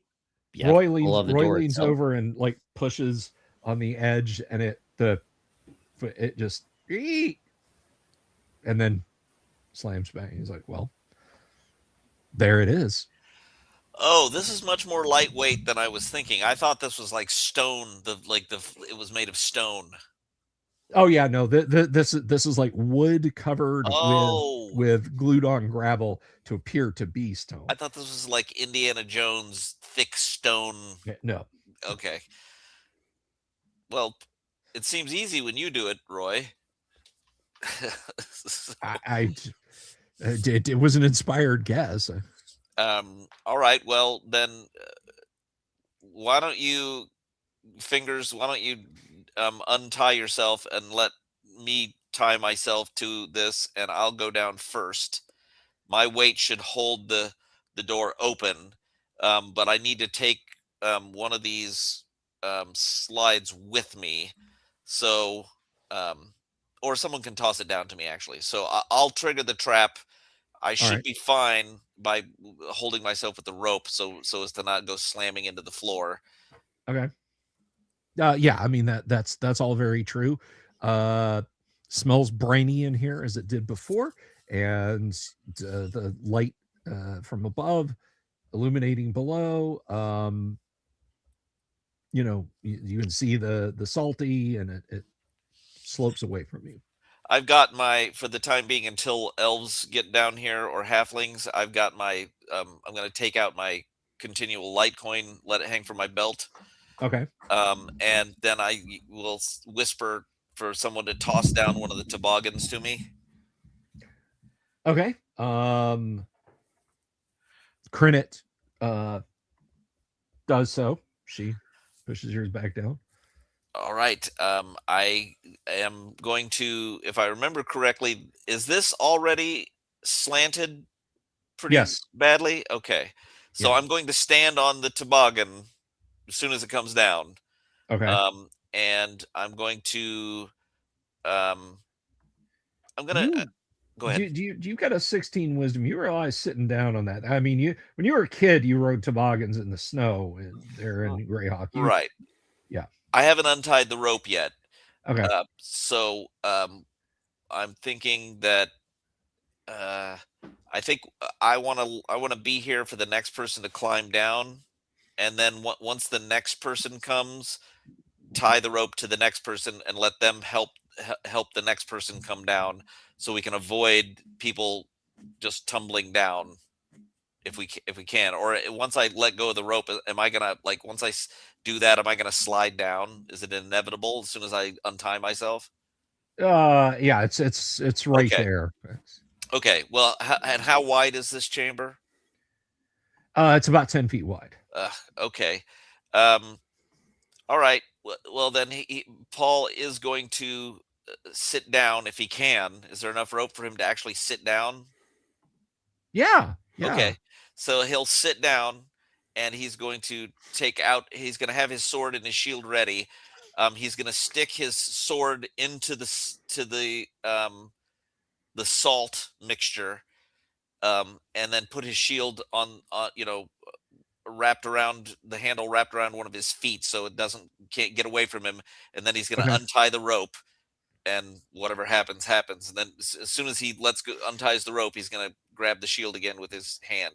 you have to pull on the Roy door leans itself. over and like pushes on the edge, and it just and then slams back. He's like, "Well, there it is." Oh, this is much more lightweight than I was thinking. I thought this was like stone. It was made of stone. Oh yeah, no, this is like wood covered Oh, with glued on gravel to appear to be stone. I thought this was like Indiana Jones thick stone. No, Okay. Well, it seems easy when you do it, Roy. it was an inspired guess. All right. Well, then, why don't you untie yourself and let me tie myself to this, and I'll go down first. My weight should hold the door open, but I need to take one of these slides with me, so or someone can toss it down to me actually. So I'll trigger the trap. I should right. be fine by holding myself with the rope, so as to not go slamming into the floor. Okay. Yeah, I mean that's all very true. Smells briny in here as it did before, and the light from above illuminating below. You can see the salty, and it slopes away from you. I've got for the time being, until elves get down here or halflings, I've got my I'm going to take out my continual light coin, let it hang from my belt. Okay. And then I will whisper for someone to toss down one of the toboggans to me. Okay. Crinit does so. She pushes yours back down. All right. I am going to, if I remember correctly, is this already slanted pretty badly? Okay. So Yeah. I'm going to stand on the toboggan as soon as it comes down. Okay. And I'm going to I'm gonna go ahead. Do you got a 16 wisdom? You realize sitting down on that. I mean, when you were a kid, you rode toboggans in the snow there in Greyhawk. Right. Yeah. I haven't untied the rope yet. Okay. So I'm thinking that I think I want to be here for the next person to climb down, and then once the next person comes, tie the rope to the next person and let them help the next person come down, so we can avoid people just tumbling down if we can. Or once I let go of the rope, am I gonna, like, once I do that, am I gonna slide down? Is it inevitable as soon as I untie myself? Yeah, it's right Okay. there. Okay. Well, and how wide is this chamber? It's about 10 feet wide. Okay. All right. Well, then Paul is going to sit down if he can. Is there enough rope for him to actually sit down? Yeah. Okay. So he'll sit down, and he's going to he's going to have his sword and his shield ready. He's going to stick his sword into the salt mixture, and then put his shield on, wrapped around the handle, wrapped around one of his feet, so it can't get away from him. And then he's going to untie the rope, and whatever happens. And then as soon as he unties the rope, he's going to grab the shield again with his hand.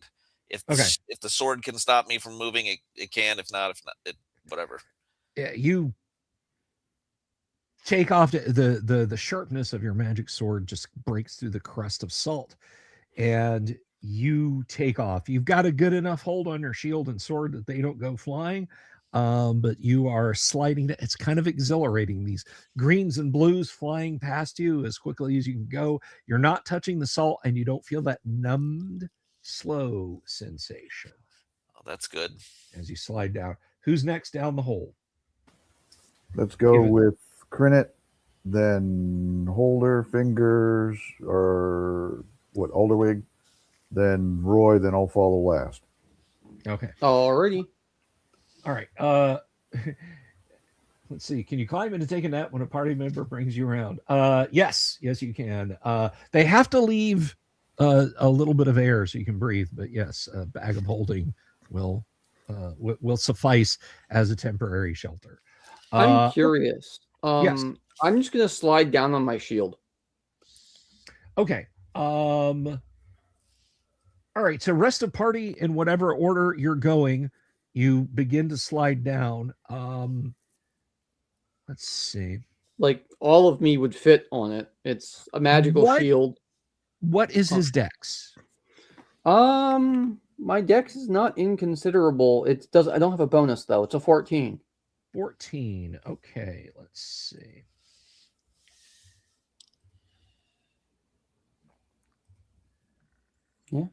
If the sword can stop me from moving, it can. If not, whatever. Yeah, you take off the sharpness of your magic sword just breaks through the crust of salt, and you take off. You've got a good enough hold on your shield and sword that they don't go flying, but you are sliding. It's kind of exhilarating, these greens and blues flying past you as quickly as you can go. You're not touching the salt, and you don't feel that numbed slow sensation. Oh, that's good. As you slide down. Who's next down the hole? Let's go with Crinit, then Holder, Fingers, or what, Alderwig, then Roy, then I'll follow last. Okay. Alrighty. All right. Let's see. Can you climb into take a nap when a party member brings you around? Yes, you can. They have to leave a little bit of air so you can breathe, but yes, a bag of holding will suffice as a temporary shelter. I'm curious. Yes. I'm just gonna slide down on my shield. Okay. All right. So rest of party in whatever order you're going, you begin to slide down. Let's see. Like all of me would fit on it. It's a magical shield. What is his dex? My dex is not inconsiderable. It does. I don't have a bonus though. It's a 14. 14. Okay, let's see. Yeah.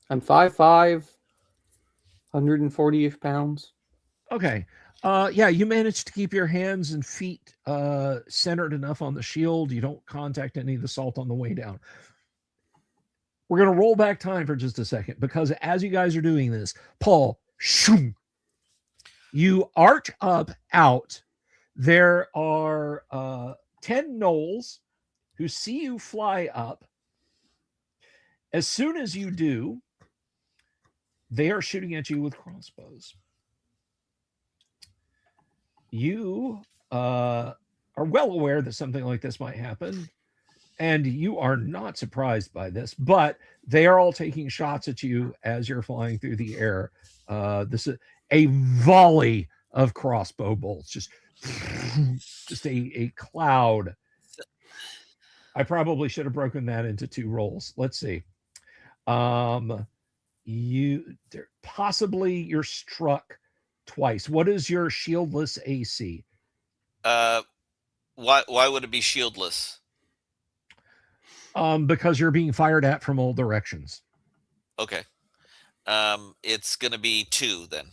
I'm 5'5", 140-ish pounds. Okay. Yeah, you managed to keep your hands and feet centered enough on the shield. You don't contact any of the salt on the way down. We're going to roll back time for just a second because as you guys are doing this, Paul, shoom, you arch up out. There are 10 gnolls who see you fly up. As soon as you do, they are shooting at you with crossbows. You are well aware that something like this might happen, and you are not surprised by this, but they are all taking shots at you as you're flying through the air. This is a volley of crossbow bolts, just a cloud. I probably should have broken that into 2 rolls. Let's see. You're struck twice. What is your shieldless AC? Why would it be shieldless? Because you're being fired at from all directions. Okay. It's gonna be 2 then.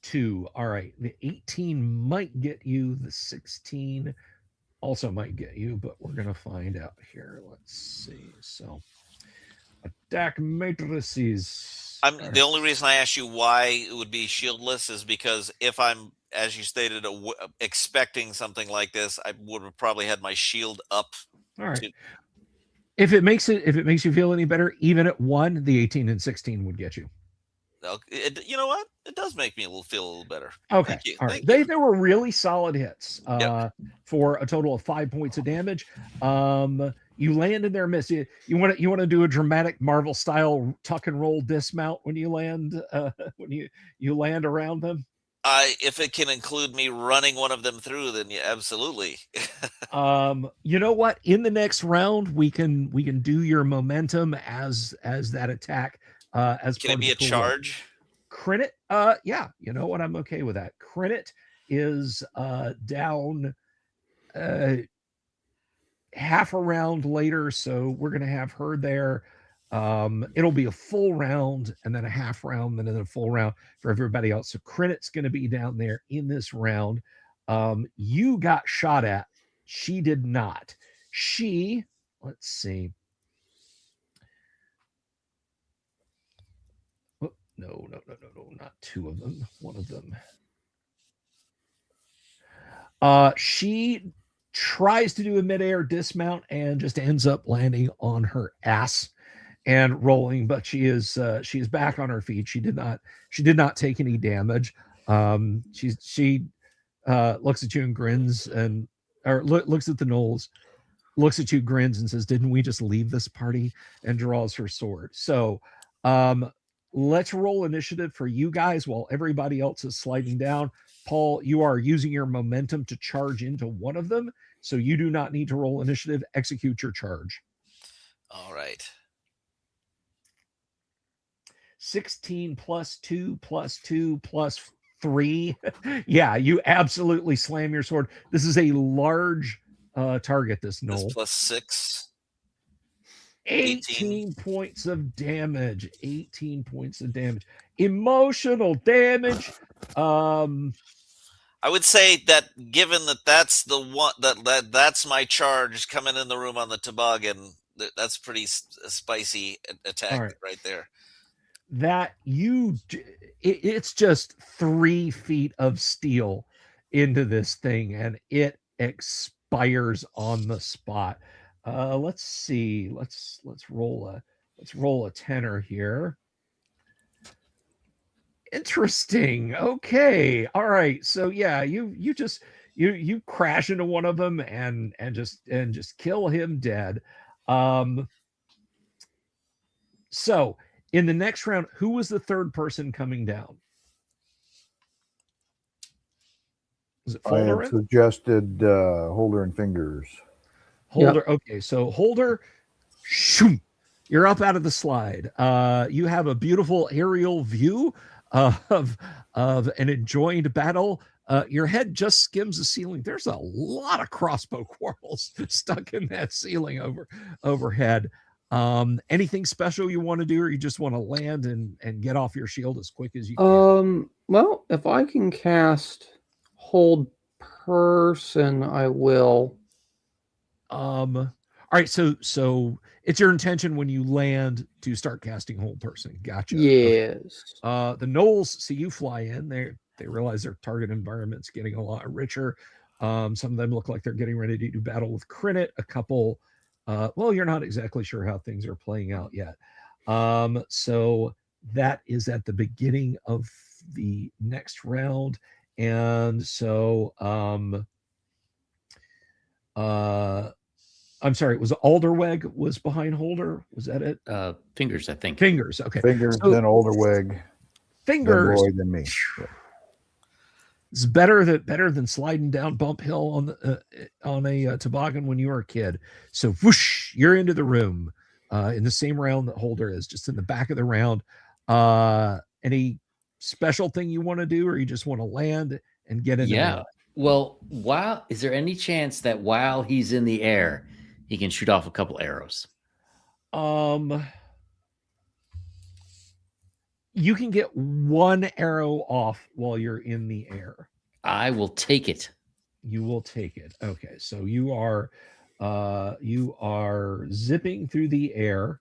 2. All right. The 18 might get you. The 16 also might get you, but we're gonna find out here. Let's see. So attack matrices. The only reason I asked you why it would be shieldless is because if I'm, as you stated, expecting something like this, I would have probably had my shield up. All right. If it makes you feel any better, even at 1, the 18 and 16 would get you. You know what? It does make me feel a little better. Okay. All right. They were really solid hits for a total of 5 points of damage. You land in their miss. You want to do a dramatic Marvel style tuck and roll dismount when you land you land around them. If it can include me running one of them through, then yeah, absolutely. You know what? In the next round, we can do your momentum as that attack. As can it be a charge? Crit? Yeah. You know what? I'm okay with that. Crit is down half a round later, so we're gonna have her there. It'll be a full round and then a half round and then a full round for everybody else. So credit's going to be down there in this round. You got shot at. She did not. Let's see. Oh, no, not 2 of them. 1 of them. She tries to do a midair dismount and just ends up landing on her ass and rolling, but she is back on her feet. She did not take any damage. She looks at you and grins looks at the gnolls, looks at you, grins, and says, "Didn't we just leave this party?" and draws her sword. So let's roll initiative for you guys while everybody else is sliding down. Paul, you are using your momentum to charge into one of them, so you do not need to roll initiative. Execute your charge. All right. 16 plus 2 plus 2 plus 3. Yeah, you absolutely slam your sword. This is a large target, this gnoll. This plus 6. 18 points of damage. 18 points of damage. Emotional damage. I would say that given that that's the one that's my charge coming in the room on the toboggan, that's pretty spicy attack right there. That it's just 3 feet of steel into this thing, and it expires on the spot. Let's see. Let's roll a tenor here. Interesting. Okay. All right. So yeah, you just you crash into one of them and just kill him dead. So in the next round, who was the third person coming down? Was it I had Folder? suggested Holder and Fingers. Holder. Okay, so Holder, shoom, you're up out of the slide. You have a beautiful aerial view of an enjoined battle. Your head just skims the ceiling. There's a lot of crossbow quarrels stuck in that ceiling overhead. Anything special you want to do, or you just want to land and get off your shield as quick as you can? Well, if I can cast Hold Person, I will. All right, so it's your intention when you land to start casting Hold Person. Gotcha. Yes. Okay. The Gnolls see you fly in. They realize their target environment's getting a lot richer. Some of them look like they're getting ready to do battle with Crinit. A couple, well, you're not exactly sure how things are playing out yet. So that is at the beginning of the next round. And so I'm sorry, was Alderweg was behind Holder? Was that it? Fingers, I think. Fingers, okay. Fingers, then Alderweg, Fingers, then Roy, then me. Yeah. It's better than sliding down bump hill on a toboggan when you were a kid. So whoosh, you're into the room in the same round that Holder is, just in the back of the round. Any special thing you want to do, or you just want to land and get into Yeah. Well, is there any chance that while he's in the air, he can shoot off a couple arrows? You can get one arrow off while you're in the air. I will take it. You will take it. Okay, so you are zipping through the air,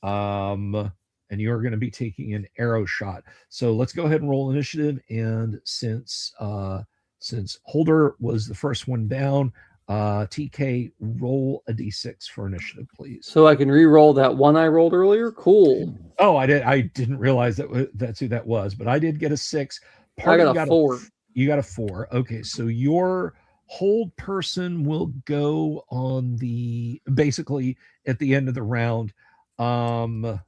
and you're going to be taking an arrow shot. So let's go ahead and roll initiative. And since Holder was the first one down, TK, roll a d6 for initiative, please. So I can re-roll that one I rolled earlier. Cool. Oh, I didn't realize that's who that was, but I did get a 6. I got a 4. You got a 4. Okay, so your Hold Person will go on basically at the end of the round. So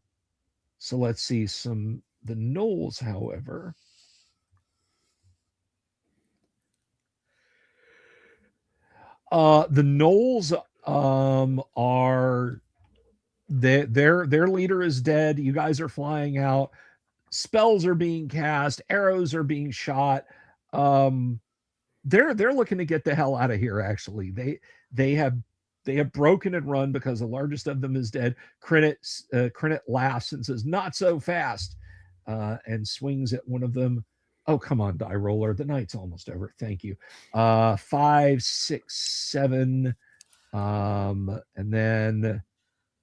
let's see the Gnolls, however. The Gnolls are their leader is dead. You guys are flying out. Spells are being cast. Arrows are being shot. They're looking to get the hell out of here. Actually, they have broken and run because the largest of them is dead. Crinit laughs and says, "Not so fast," and swings at one of them. Oh, come on, die roller. The night's almost over. Thank you. 5, 6, 7. And then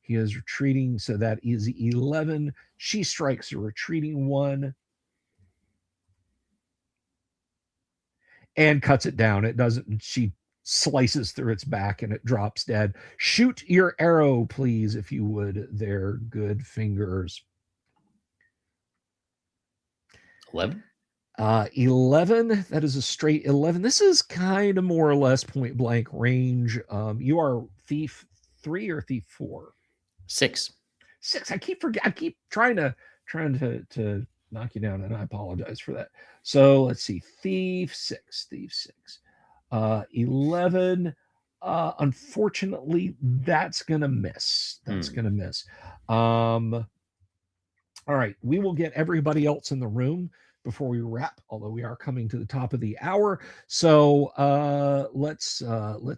he is retreating. So that is 11. She strikes a retreating one and cuts it down. It doesn't. She slices through its back and it drops dead. Shoot your arrow, please, if you would. They're good fingers. 11. 11. That is a straight 11. This is kind of more or less point blank range. You are thief 3 or thief 4? 6. 6. I keep trying to knock you down, and I apologize for that. So let's see. Thief 6. 11. Unfortunately, that's gonna miss. Gonna miss. All right. We will get everybody else in the room before we wrap, although we are coming to the top of the hour. So let's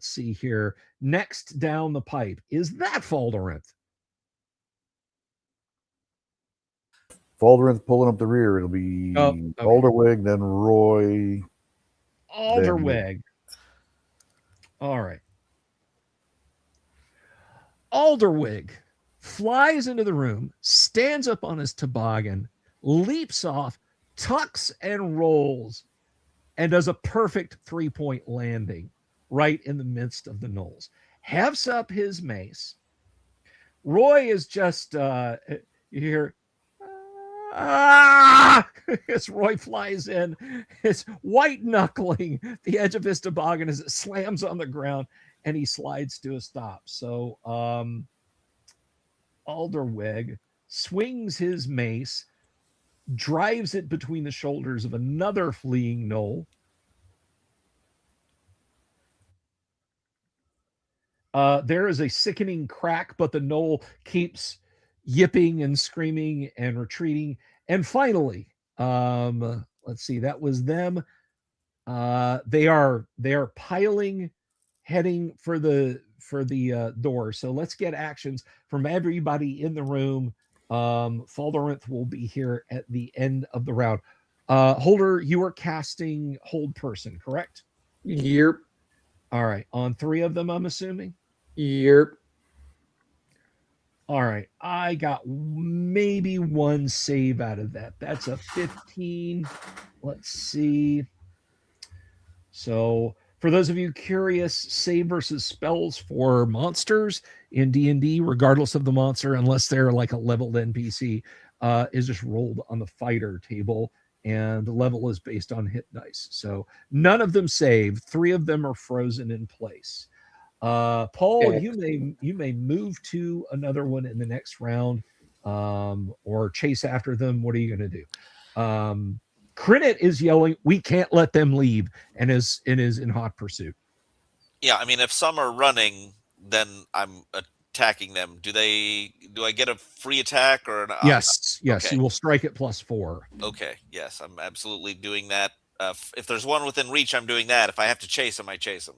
see here. Next down the pipe, is that Faldorinth? Faldorinth pulling up the rear. It'll be Alderweg, then Roy. Alderweg. All right. Alderweg flies into the room, stands up on his toboggan, leaps off, tucks and rolls, and does a perfect 3-point landing right in the midst of the gnolls. Hefts up his mace. Roy is just, you hear, ah! As Roy flies in, it's white knuckling the edge of his toboggan as it slams on the ground, and he slides to a stop. So Alderweg swings his mace, drives it between the shoulders of another fleeing gnoll. There is a sickening crack, but the gnoll keeps yipping and screaming and retreating. And finally, let's see, that was them. They are piling, heading for the door. So let's get actions from everybody in the room. Faldorinth will be here at the end of the round. Holder, you are casting Hold Person, correct? Yep. All right. On 3 of them, I'm assuming? Yep. All right. I got maybe 1 save out of that. That's a 15. Let's see. So for those of you curious, save versus spells for monsters in D&D, regardless of the monster, unless they're like a leveled NPC, is just rolled on the fighter table, and the level is based on hit dice. So none of them save. 3 of them are frozen in place. Paul, Okay. you may move to another one in the next round, or chase after them. What are you going to do? Crinit is yelling, "We can't let them leave," and is in hot pursuit. Yeah, I mean, if some are running, then I'm attacking them. Do I get a free attack or an? Yes, okay. You will strike at +4. Okay, yes, I'm absolutely doing that. If there's one within reach, I'm doing that. If I have to chase him, I chase him.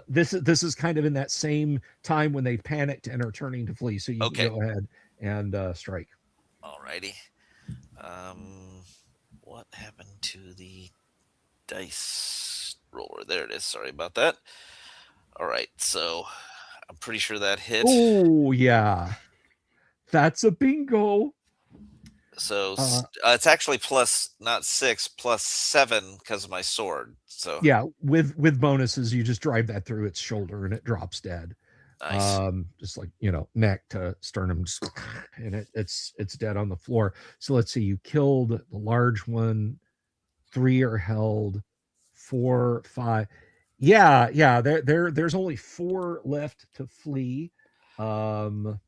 This is kind of in that same time when they panicked and are turning to flee. So you can go ahead and strike. Alrighty. What happened to the dice roller? There it is. Sorry about that. All right, so I'm pretty sure that hit. Oh yeah, that's a bingo. So it's actually plus not 6, plus 7 because of my sword. So yeah, with bonuses, you just drive that through its shoulder and it drops dead. nice. Just like, neck to sternum, and it's dead on the floor. So let's see, you killed the large one, 3 are held, 4, 5. Yeah, there's only 4 left to flee. Alderweg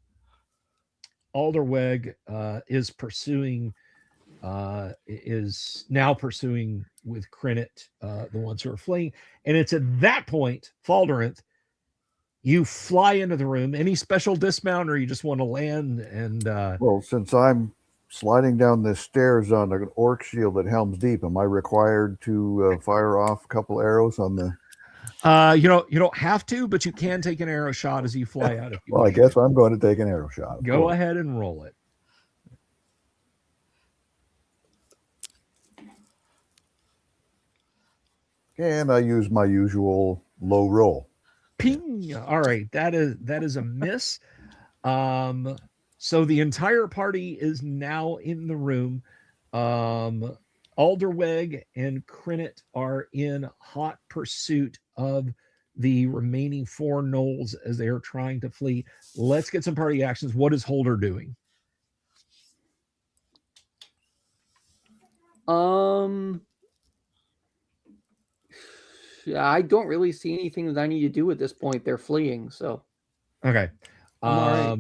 is now pursuing with Crinit, the ones who are fleeing, and it's at that point, Faldorinth, you fly into the room. Any special dismount, or you just want to land? And well, since I'm sliding down the stairs on an orc shield at Helm's Deep, am I required to fire off a couple arrows on the? You don't have to, but you can take an arrow shot as you fly out. If you Well, I guess I'm going to take an arrow shot. Go ahead and roll it. And I use my usual low roll. Ping. All right, that is a miss. So the entire party is now in the room. Alderweg and Crinit are in hot pursuit of the remaining 4 gnolls as they are trying to flee. Let's get some party actions. What is Holder doing? Yeah, I don't really see anything that I need to do at this point. They're fleeing, so. Okay. Right.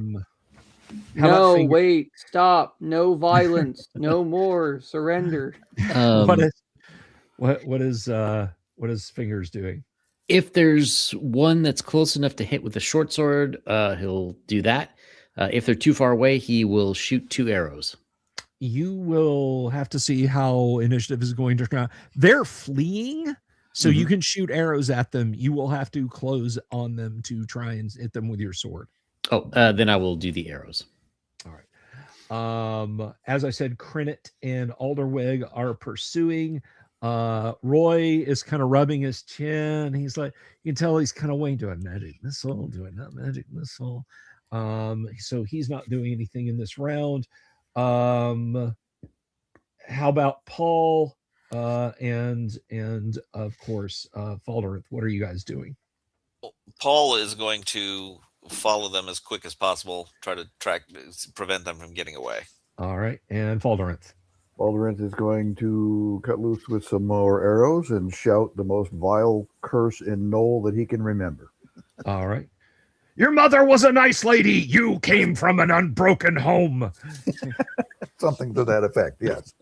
No, wait, stop. No violence. No more. Surrender. What is Fingers doing? If there's one that's close enough to hit with a short sword, he'll do that. If they're too far away, he will shoot 2 arrows. You will have to see how initiative is going to turn out. They're fleeing, so you can shoot arrows at them. You will have to close on them to try and hit them with your sword. Oh, then I will do the arrows. All right. As I said, Crinit and Alderweg are pursuing. Roy is kind of rubbing his chin. He's like, you can tell he's kind of waiting, doing magic missile, doing that magic missile. So he's not doing anything in this round. How about Paul? and of course, Falderith, what are you guys doing? Paul is going to follow them as quick as possible, try to prevent them from getting away. All right, and Falderith. Baldorinth is going to cut loose with some more arrows and shout the most vile curse in Knoll that he can remember. All right. Your mother was a nice lady. You came from an unbroken home. Something to that effect, yes.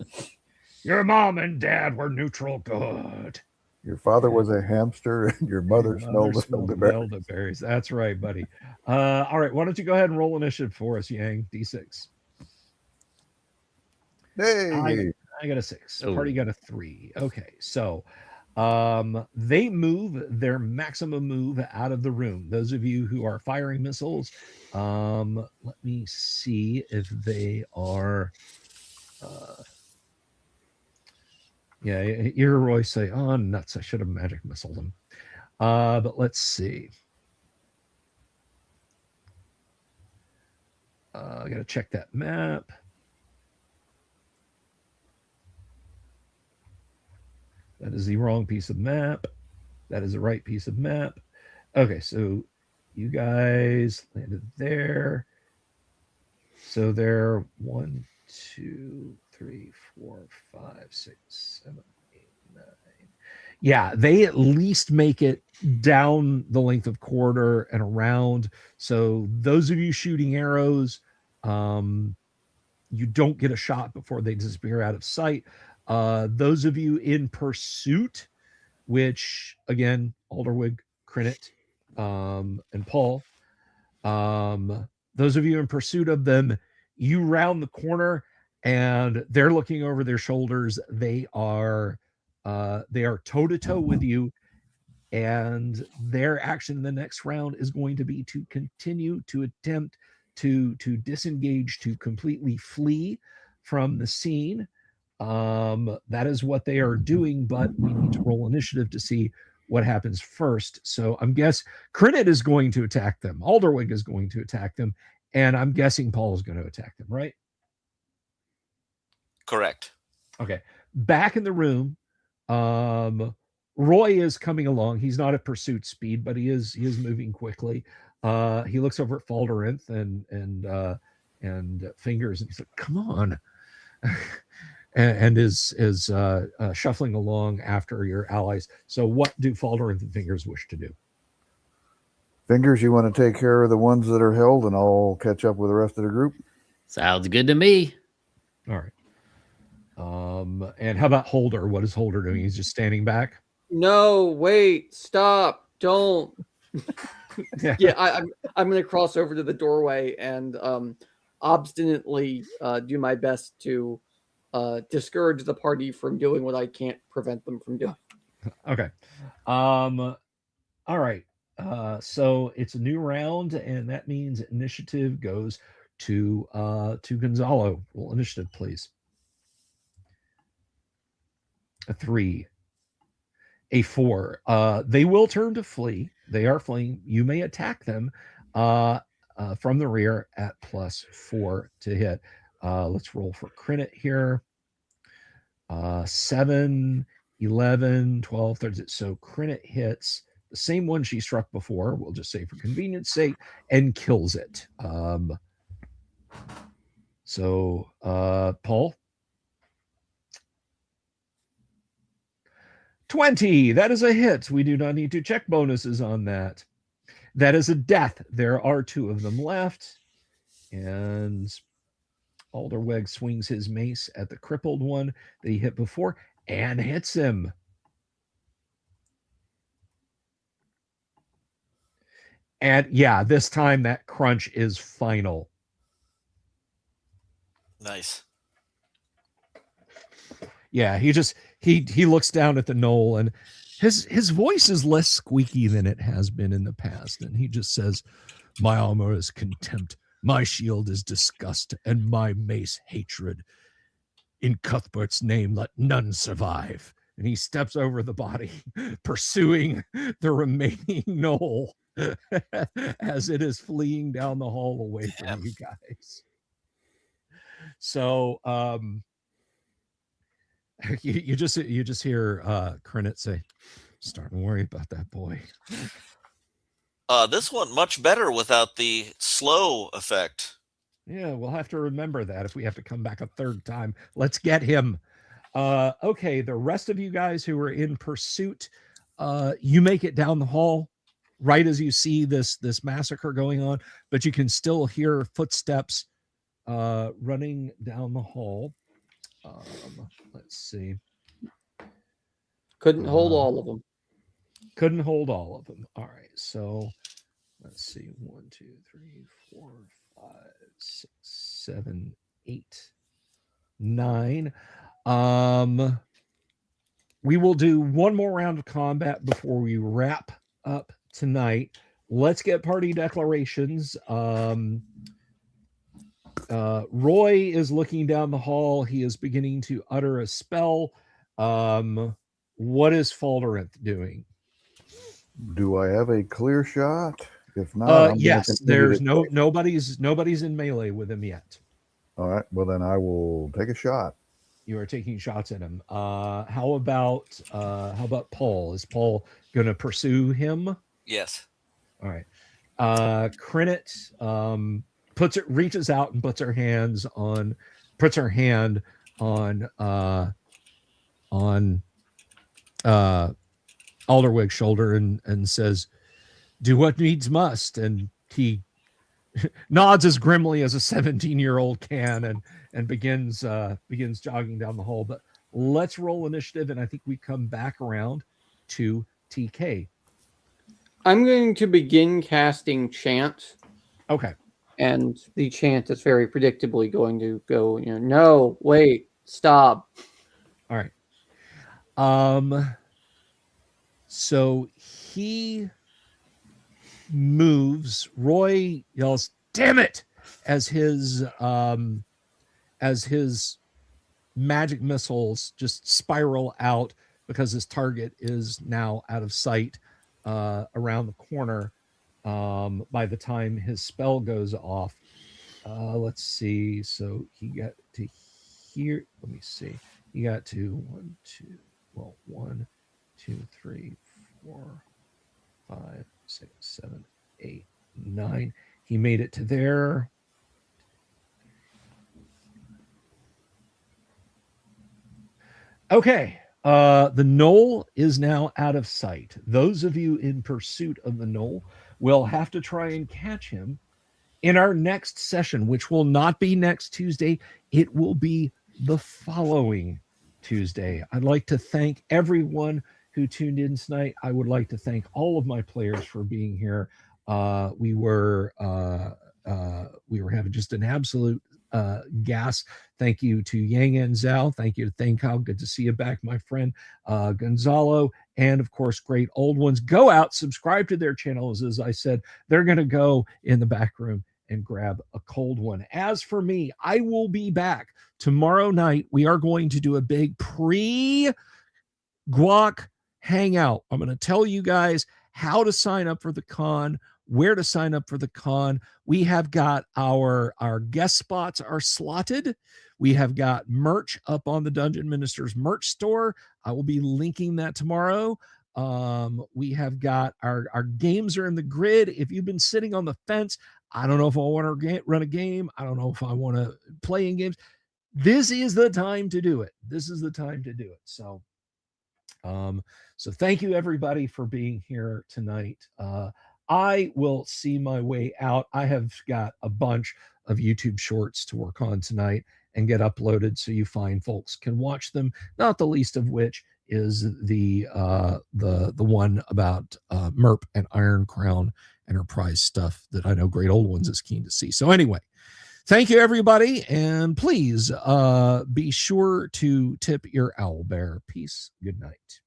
Your mom and dad were neutral good. Your father was a hamster and your mother smelled the elderberries. That's right, buddy. All right, why don't you go ahead and roll initiative for us, Yang? D6. Hey. I got a 6. Oh. Party got a 3. Okay, so they move their maximum move out of the room. Those of you who are firing missiles, let me see if they are. Yeah, you hear Roy say, "Oh, nuts! I should have magic missiled them." But let's see. I gotta check that map. That is the wrong piece of map. That is the right piece of map. Okay, so you guys landed there. So they're 1, 2, 3, 4, 5, 6, 7, 8, 9. Yeah, they at least make it down the length of corridor and around. So those of you shooting arrows, you don't get a shot before they disappear out of sight. Those of you in pursuit, which again, Alderwig, Crinit, and Paul, those of you in pursuit of them, you round the corner and they're looking over their shoulders. They are toe to toe with you, and their action in the next round is going to be to continue to attempt to disengage, to completely flee from the scene. That is what they are doing, but we need to roll initiative to see what happens first. So I'm guessing Crinit is going to attack them. Alderwig is going to attack them, and I'm guessing Paul is going to attack them, right? Correct. Okay. Back in the room, Roy is coming along. He's not at pursuit speed, but he is moving quickly. He looks over at Faldorinth and Fingers, and he's like, "Come on." and is shuffling along after your allies. So what do Faldorinth and Fingers wish to do? Fingers, you want to take care of the ones that are held, and I'll catch up with the rest of the group? Sounds good to me. All right. And how about Holder? What is Holder doing? He's just standing back. No, wait, stop, don't. Yeah, I'm going to cross over to the doorway and obstinately do my best to discourage the party from doing what I can't prevent them from doing. Okay. All right. So it's a new round, and that means initiative goes to Gonzalo. Roll initiative, please. A 3. A 4. They will turn to flee. They are fleeing. You may attack them from the rear at +4 to hit. Let's roll for Crinit here. 7, 11, 12, 13. So Crinit hits the same one she struck before, we'll just say for convenience sake, and kills it. Paul? 20. That is a hit. We do not need to check bonuses on that. That is a death. There are 2 of them left. And Alderweg swings his mace at the crippled one that he hit before and hits him. And yeah, this time that crunch is final. Nice. Yeah, he looks down at the knoll, and his voice is less squeaky than it has been in the past, and he just says, "My armor is contempt, my shield is disgust, and my mace hatred. In Cuthbert's name, let none survive." And he steps over the body, pursuing the remaining knoll as it is fleeing down the hall away from you guys. So You just hear Crenit say, "Starting to worry about that boy." This one much better without the slow effect. Yeah, we'll have to remember that if we have to come back a third time. Let's get him. Okay, the rest of you guys who are in pursuit, you make it down the hall right as you see this massacre going on, but you can still hear footsteps running down the hall. Let's see. Couldn't hold all of them. Couldn't hold all of them. All right, so let's see. 1, 2, 3, 4, 5, 6, 7, 8, 9. We will do one more round of combat before we wrap up tonight. Let's get party declarations. Roy is looking down the hall. He is beginning to utter a spell. What is Falderenth doing? Do I have a clear shot? If not, I'm yes. There's nobody's in melee with him yet. All right. Well, then I will take a shot. You are taking shots at him. How about Paul? Is Paul going to pursue him? Yes. All right. Crenit reaches out and puts her hand on Alderwig's shoulder and says, "Do what needs must." And he nods as grimly as a 17-year-old can and begins jogging down the hall. But let's roll initiative, and I think we come back around to TK. I'm going to begin casting chant. Okay. And the chant is very predictably going to go, no, wait, stop. All right. So he moves. Roy yells, "Damn it!" as his magic missiles just spiral out because his target is now out of sight around the corner by the time his spell goes off. Let's see. So he got to here. Let me see. He got to 1, 2, 3, 4, 5, 6, 7, 8, 9. He made it to there. Okay. The knoll is now out of sight. Those of you in pursuit of the knoll will have to try and catch him in our next session, which will not be next Tuesday. It will be the following Tuesday. I'd like to thank everyone who tuned in tonight. I would like to thank all of my players for being here. We were having just an absolute gas. Thank you to Yang and Zhao. Thank you to Thankao. Good to see you back, my friend. Gonzalo, and of course, great old ones. Go out, subscribe to their channels. As I said, they're going to go in the back room and grab a cold one. As for me, I will be back tomorrow night. We are going to do a big pre-Guac hangout. I'm going to tell you guys how to sign up for the con, where to sign up for the con. We have got our guest spots are slotted. We have got merch up on the Dungeon Minister's merch store. I will be linking that tomorrow. We have got our games are in the grid. If you've been sitting on the fence, I don't know if I want to run a game. I don't know if I want to play in games. This is the time to do it. This is the time to do it. So thank you everybody for being here tonight. I will see my way out. I have got a bunch of YouTube shorts to work on tonight and get uploaded so you fine folks can watch them, not the least of which is the one about MERP and Iron Crown Enterprise stuff that I know Great Old Ones is keen to see. So anyway, thank you everybody, and please be sure to tip your owl bear. Peace. Good night.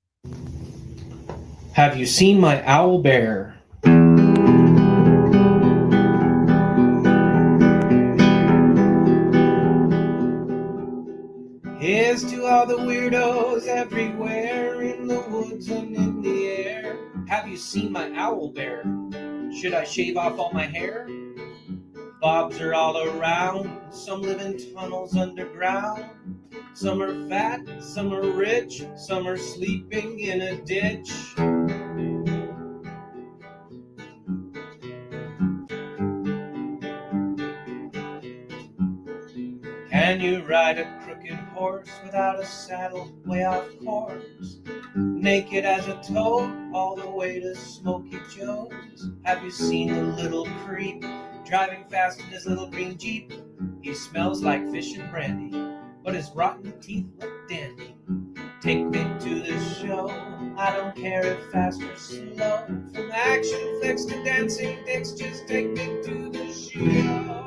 Have you seen my owl bear? Here's to all the weirdos everywhere in the woods and in the air. Have you seen my owl bear? Should I shave off all my hair? Bobs are all around, some live in tunnels underground. Some are fat, some are rich, some are sleeping in a ditch. Can you ride a crooked horse without a saddle way off course? Naked as a toad all the way to Smoky Joe's. Have you seen the little creep driving fast in his little green Jeep? He smells like fish and brandy, but his rotten teeth look dandy. Take me to the show, I don't care if fast or slow. From action flicks to dancing dicks, just take me to the show.